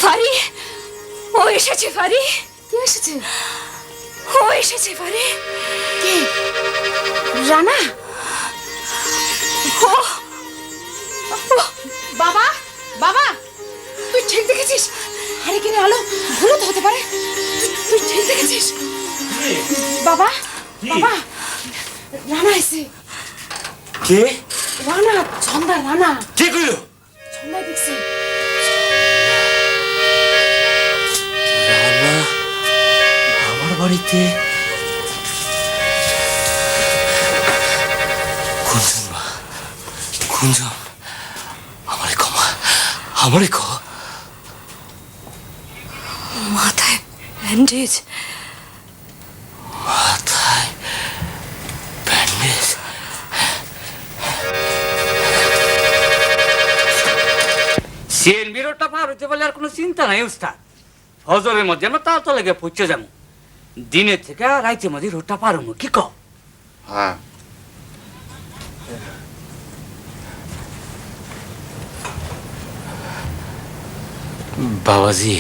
Speaker 1: ফারি, ও এসেছে ফারি,
Speaker 3: কে এসেছে?
Speaker 1: ও এসেছে ফারি।
Speaker 3: কে? রানা?
Speaker 1: ও
Speaker 3: বাবা, বাবা, তুই ঠিক দেখেছিস? আরে কিনে আলো ভুলো তো হতে পারে। তুই ঠিক দেখেছিস? বাবা, বাবা, রানা এসে।
Speaker 8: কে?
Speaker 3: রানা, ছন্দা রানা।
Speaker 8: কে কইলো?
Speaker 3: ছন্দা দেখছি।
Speaker 8: রানা আমার বাড়িতে? কুঞ্জন মা, কুঞ্জন, আমারে ক্ষমা, আমারে ক।
Speaker 1: মাথায় ব্যান্ডেজ।
Speaker 8: মাথায় ব্যান্ডেজ?
Speaker 7: সিএনবি রোডটা পার হইতে বলে আর কোনো চিন্তা নাই উস্তাদ। ফজরের মধ্যে আমরা তাড়াতাড়ি লেগে পৌঁছে যাবো। দিনের থেকে রাইতের মধ্যে রোডটা পার হবো, কি কও?
Speaker 4: হ্যাঁ,
Speaker 8: বাবাজি,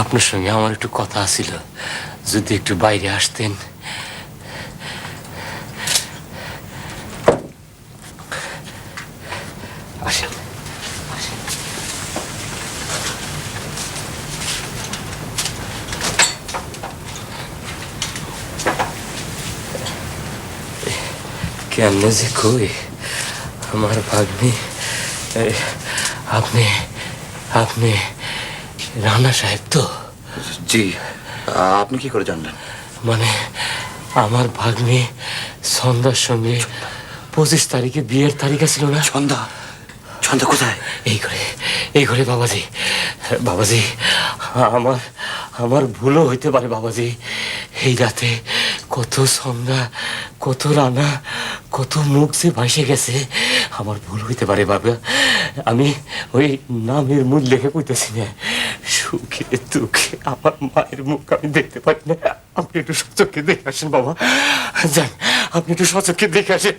Speaker 8: আপনার সঙ্গে আমার একটু কথা ছিল, যদি একটু বাইরে আসতেন। আসেন, আসেন। কেমনে যে কই আমার ভাগ্নি, আপনি আপনি রানা সাহেব তো?
Speaker 5: জি, আপনি কি করে জানলেন?
Speaker 8: মানে আমার ভাগ্নি সন্ধ্যার সঙ্গে 25 তারিখে বিয়ের তারিখ ছিল না?
Speaker 5: ছন্দা, ছন্দা কোথায়?
Speaker 8: এই ঘরে বাবাজি, বাবাজি, আমার আমার ভুলও হইতে পারে বাবাজি। এই রাতে কত সন্ধ্যা, কত রানা, কত মুখ যে ভাসে গেছে, আমার ভুল হইতে পারে বাবা। আমি ওই নামের মূল লেখে কইতেছি না, সুখে দুঃখে আমার মায়ের মুখ আমি দেখতে পারি না। আপনি একটু সচক্ষে দেখে আসেন বাবা, যান, আপনি একটু সচক্ষে দেখে আসেন।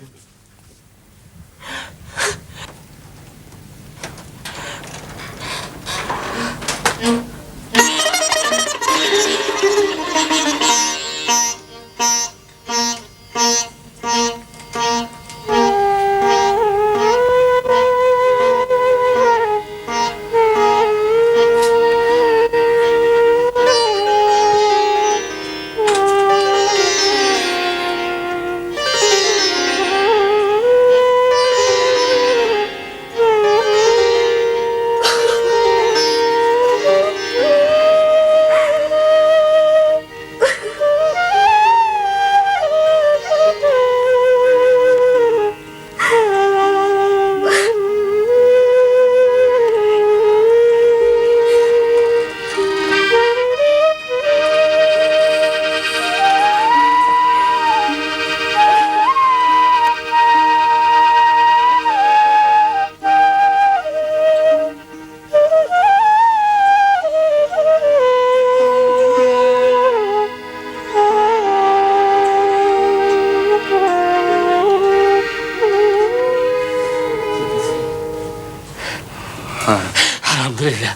Speaker 8: আলহামদুলিল্লাহ,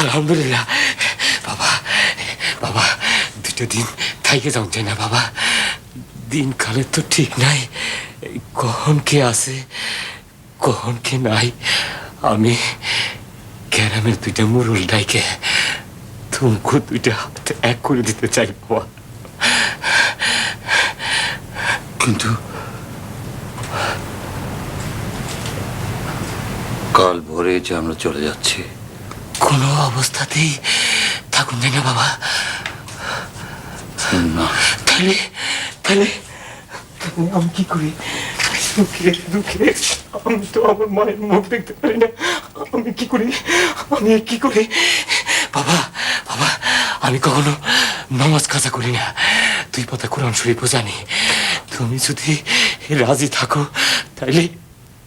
Speaker 8: আলহামদুলিল্লাহ। বাবা, বাবা, 2টা দিন থাইকে যাও চাই না বাবা। দিনকালে তো ঠিক নাই, কখন কে আছে কখন কে নাই। আমি গ্রামের 2টা মুরুল ডাইকে তুমকো 2টা হাত এক করে দিতে চাই বাবা।
Speaker 5: কিন্তু কাল ভোরে যে আমরা চলে যাচ্ছি,
Speaker 8: কোনো অবস্থাতেই থাকুন যাই না বাবা।
Speaker 5: না,
Speaker 8: তাহলে তাহলে তাহলে আমি কি করি? দুঃখে দুঃখে আমি তো আমার মায়ের মুখ দেখতে পারি না, আমি কি করি? আমি কি করি? বাবা, বাবা, আমি কখনো নামাজ কাজা করি না, 2 পাতা কোরআন শরীফও জানি। তুমি যদি রাজি থাকো তাইলে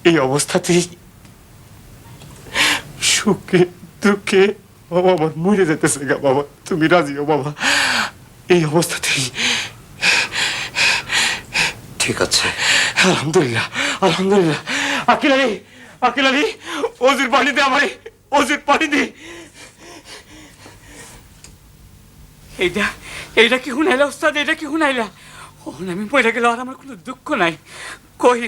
Speaker 8: এই অবস্থাতেই সুখে দুঃখে বাবা আমার মরে যেতেছে গা বাবা। তুমি রাজিও বাবা এই অবস্থাতেই?
Speaker 5: ঠিক আছে।
Speaker 8: আলহামদুলিল্লাহ, আলহামদুলিল্লাহ। আকিল আলী,
Speaker 7: আকিল আলী ওজুর পানি দে আমারে, ওজুর পানি দে। এইটা এইটা কি শুনাইলা ওস্তাদ, এটা কি শুনাইলা? ওখানে আমি পড়ে গেল আর আমার কোনো দুঃখ নাই। কই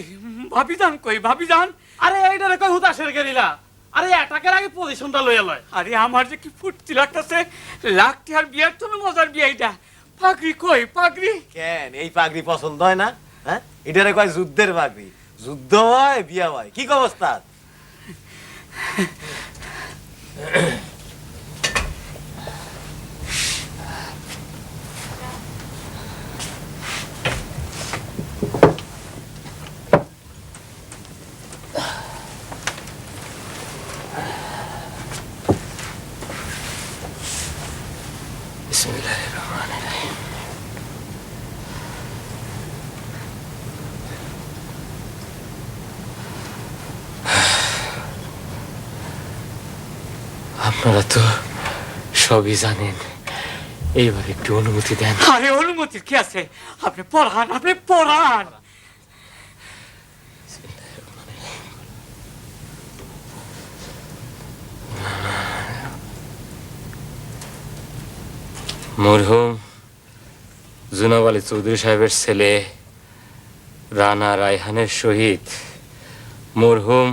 Speaker 7: ভাবি যান, কই ভাবি যান?
Speaker 9: আরে এইটারে কই হুতাশের গেরিলা, আরে অ্যাটাকের আগে পজিশনটা লইয়া লয়।
Speaker 7: আরে আমার যে কি ফুর্তি লাগতেছে, লাখটি আর বিয়ার তো মজার বিয়া। এইটা পাগড়ি কই, পাগড়ি?
Speaker 9: কেন এই পাগড়ি পছন্দ হয় না? হ্যাঁ, এটারে কয় যুদ্ধের পাগড়ি। যুদ্ধ হয় বিয়া হয়, কি অবস্থা?
Speaker 8: বিসমিল্লাহিররহমানিররহিম। আপনারা তো সবই জানেন, এইবার একটু অনুমতি দেন।
Speaker 7: আরে অনুমতির কি আছে? আপনি পড়ান, আপনি পড়ান।
Speaker 8: মরহুম জুনাব আলী চৌধুরী সাহেবের ছেলে রানা রায়হানের সহিত মরহুম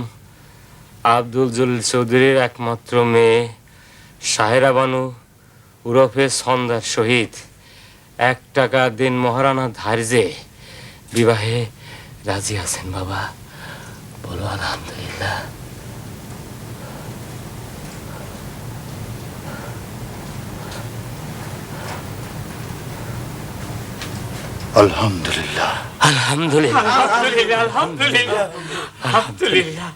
Speaker 8: আব্দুল জলিল চৌধুরীর একমাত্র মেয়ে সাহেরা বানু উরফে সন্ধ্যার সহিত 1 টাকা দিন মহারানা ধার্যে বিবাহে রাজি আছেন। বাবা বলো আলহামদুলিল্লাহ।
Speaker 5: আলহামদুলিল্লাহ।
Speaker 8: আলহামদুলিল্লাহ।
Speaker 7: আলহামদুলিল্লাহ, আলহামদুলিল্লাহ, আলহামদুলিল্লাহ।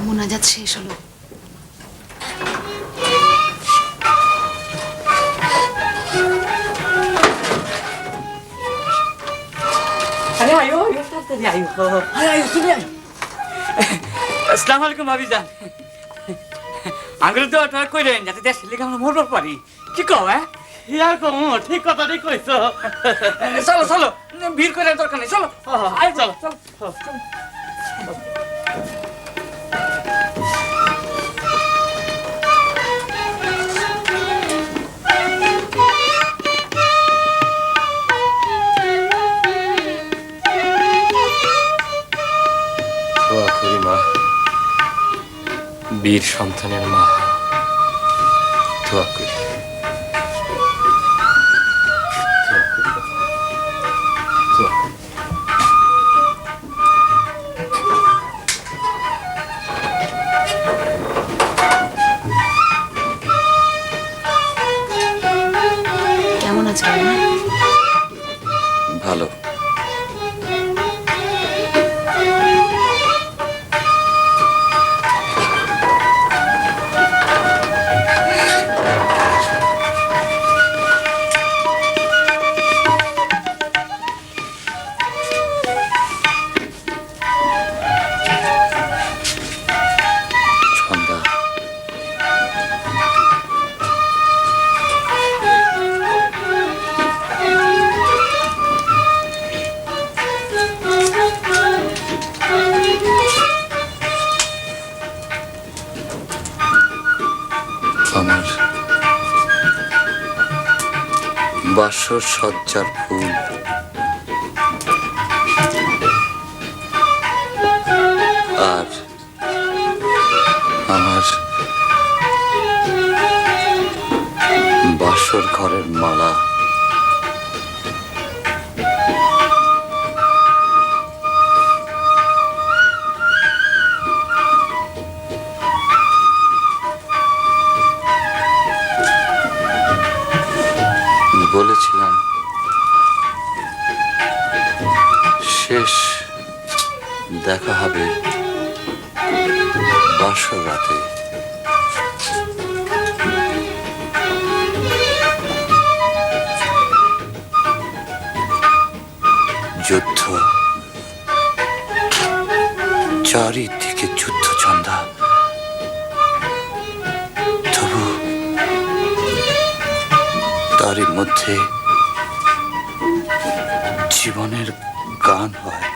Speaker 3: মোনাজাত শেষ হলো।
Speaker 7: আরে আয়ো, আয়ো, তাড়াতাড়ি আয়ো। আরে আয়ো, তুমি আয়ো। আসসালামু আলাইকুম ভাবি যান। আঙ্গুল তো অর্ডার কইলেন যাতে দেশের লেগে আমরা মরবার পারি। কি কও?
Speaker 9: ইয়ার কমু ঠিক কথাটাই কইছো।
Speaker 7: চলো চলো, ভিড় করে দরকার নেই, চলো আয়, চলো চলো।
Speaker 8: দোয়া করি মা, বীর সন্তানের মা, দোয়া করি।
Speaker 3: কেমন আছে রানা?
Speaker 5: ভালো। ছন্দা, আমার বাসর সজ্জার ফুল, আর আমার বাসর ঘরের মালা, বলেছিলাম শেষ দেখা হবে বাসর রাতে। যুদ্ধ, চারিদিকে যুদ্ধ ছন্দা। তারই মধ্যে জীবনের গান হয়।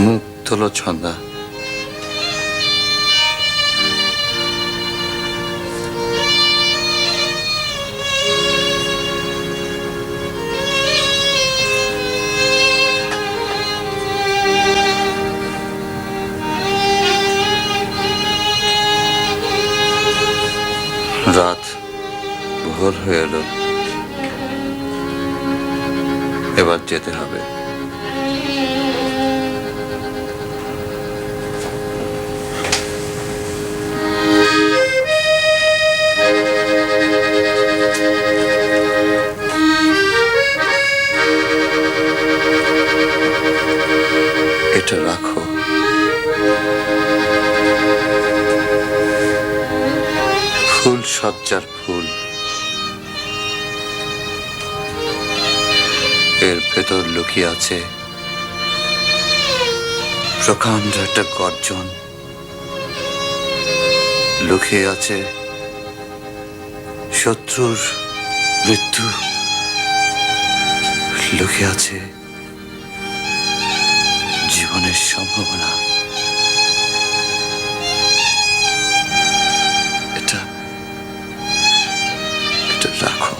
Speaker 5: মুখ তোলো ছন্দা, রাত ভোর হয়ে এলো, এবার যেতে হবে। এটা রাখো, ফুল সজ্জার ফুল, এর ভেতর লুকিয়ে আছে প্রকাণ্ড একটা গর্জন, লুকিয়ে আছে শত্রুর মৃত্যু, লুকিয়ে আছে জীবনের সম্ভাবনা। এটা এটা রাখো।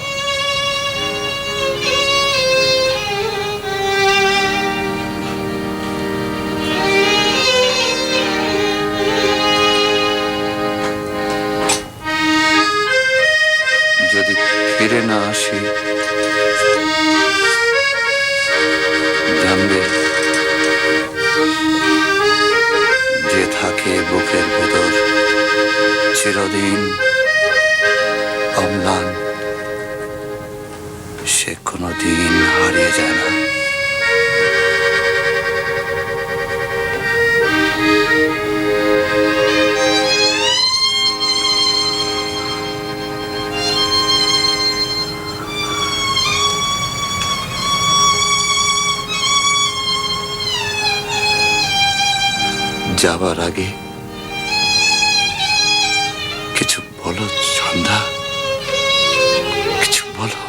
Speaker 5: যদি ফিরে না আসি, জানবে যে থাকে বুকের ভেতর চিরদিন অম্লান, সে কোনোদিন হারিয়ে যায় না। যাবার আগে কিছু বলো সন্ধ্যা, কিছু বলো।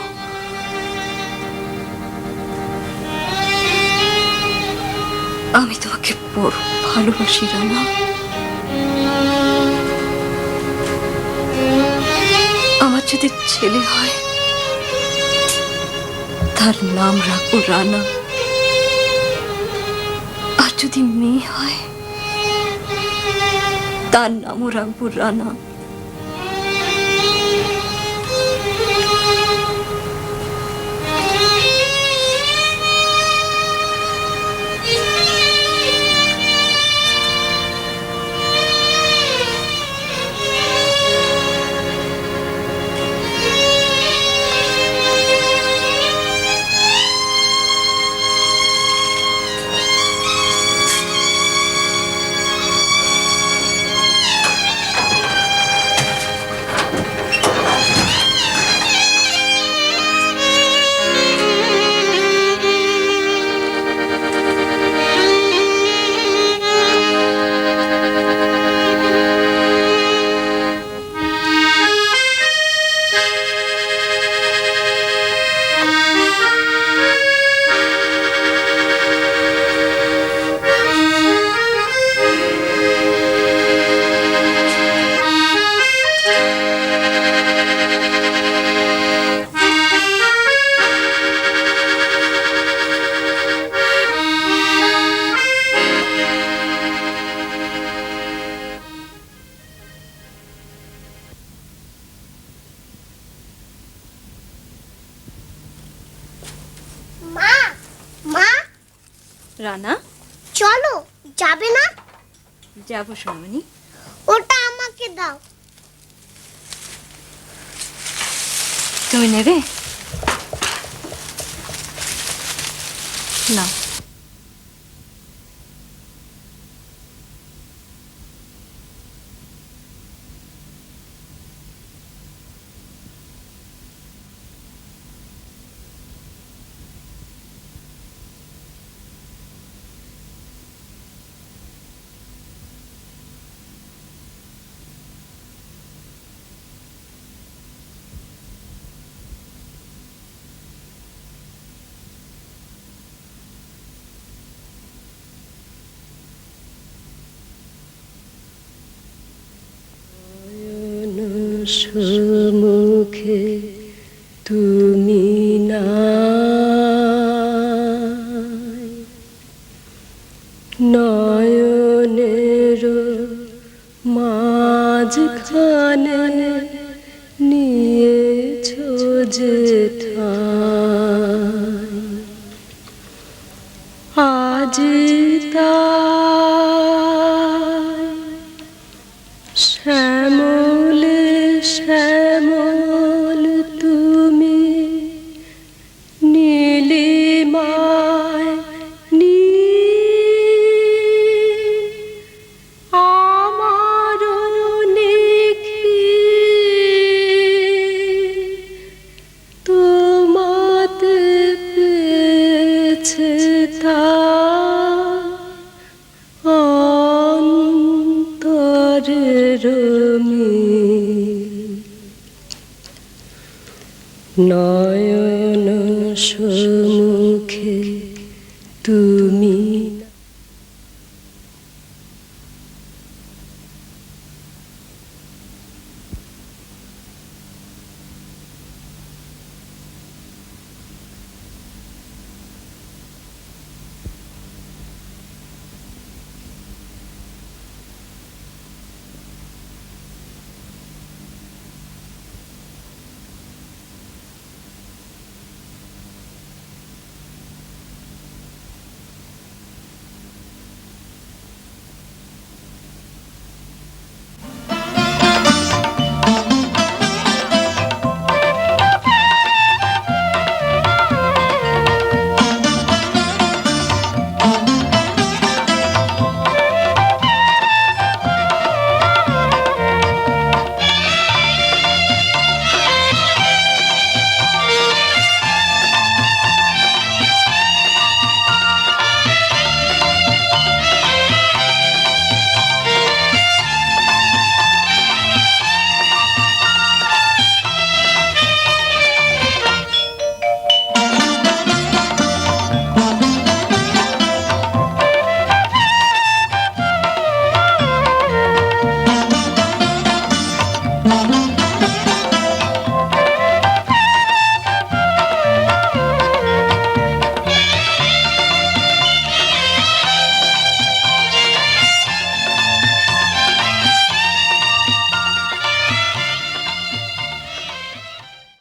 Speaker 2: আমি তোমাকে বড় ভালোবাসি রানা। আমার যদি ছেলে হয় তার নাম রাখবো রানা, আর যদি মেয়ে হয় তার নামও রাখবো রানা। রানা
Speaker 10: চলো, যাবে না?
Speaker 2: যাবো সোনামণি।
Speaker 10: ওটা আমাকে দাও।
Speaker 2: তুমি নেবে না?
Speaker 1: সম্মুখে তুমি নাই, নয়নের মাঝখানে নিয়েছ যে ঠাঁই, আজ তাই শ্যামলে শ্যামল তুমি, নীলিমায় নীল আমার নিখিল, তোমাতে পেয়েছে তা অন্তরের মিল, নয়ন সমুদ্র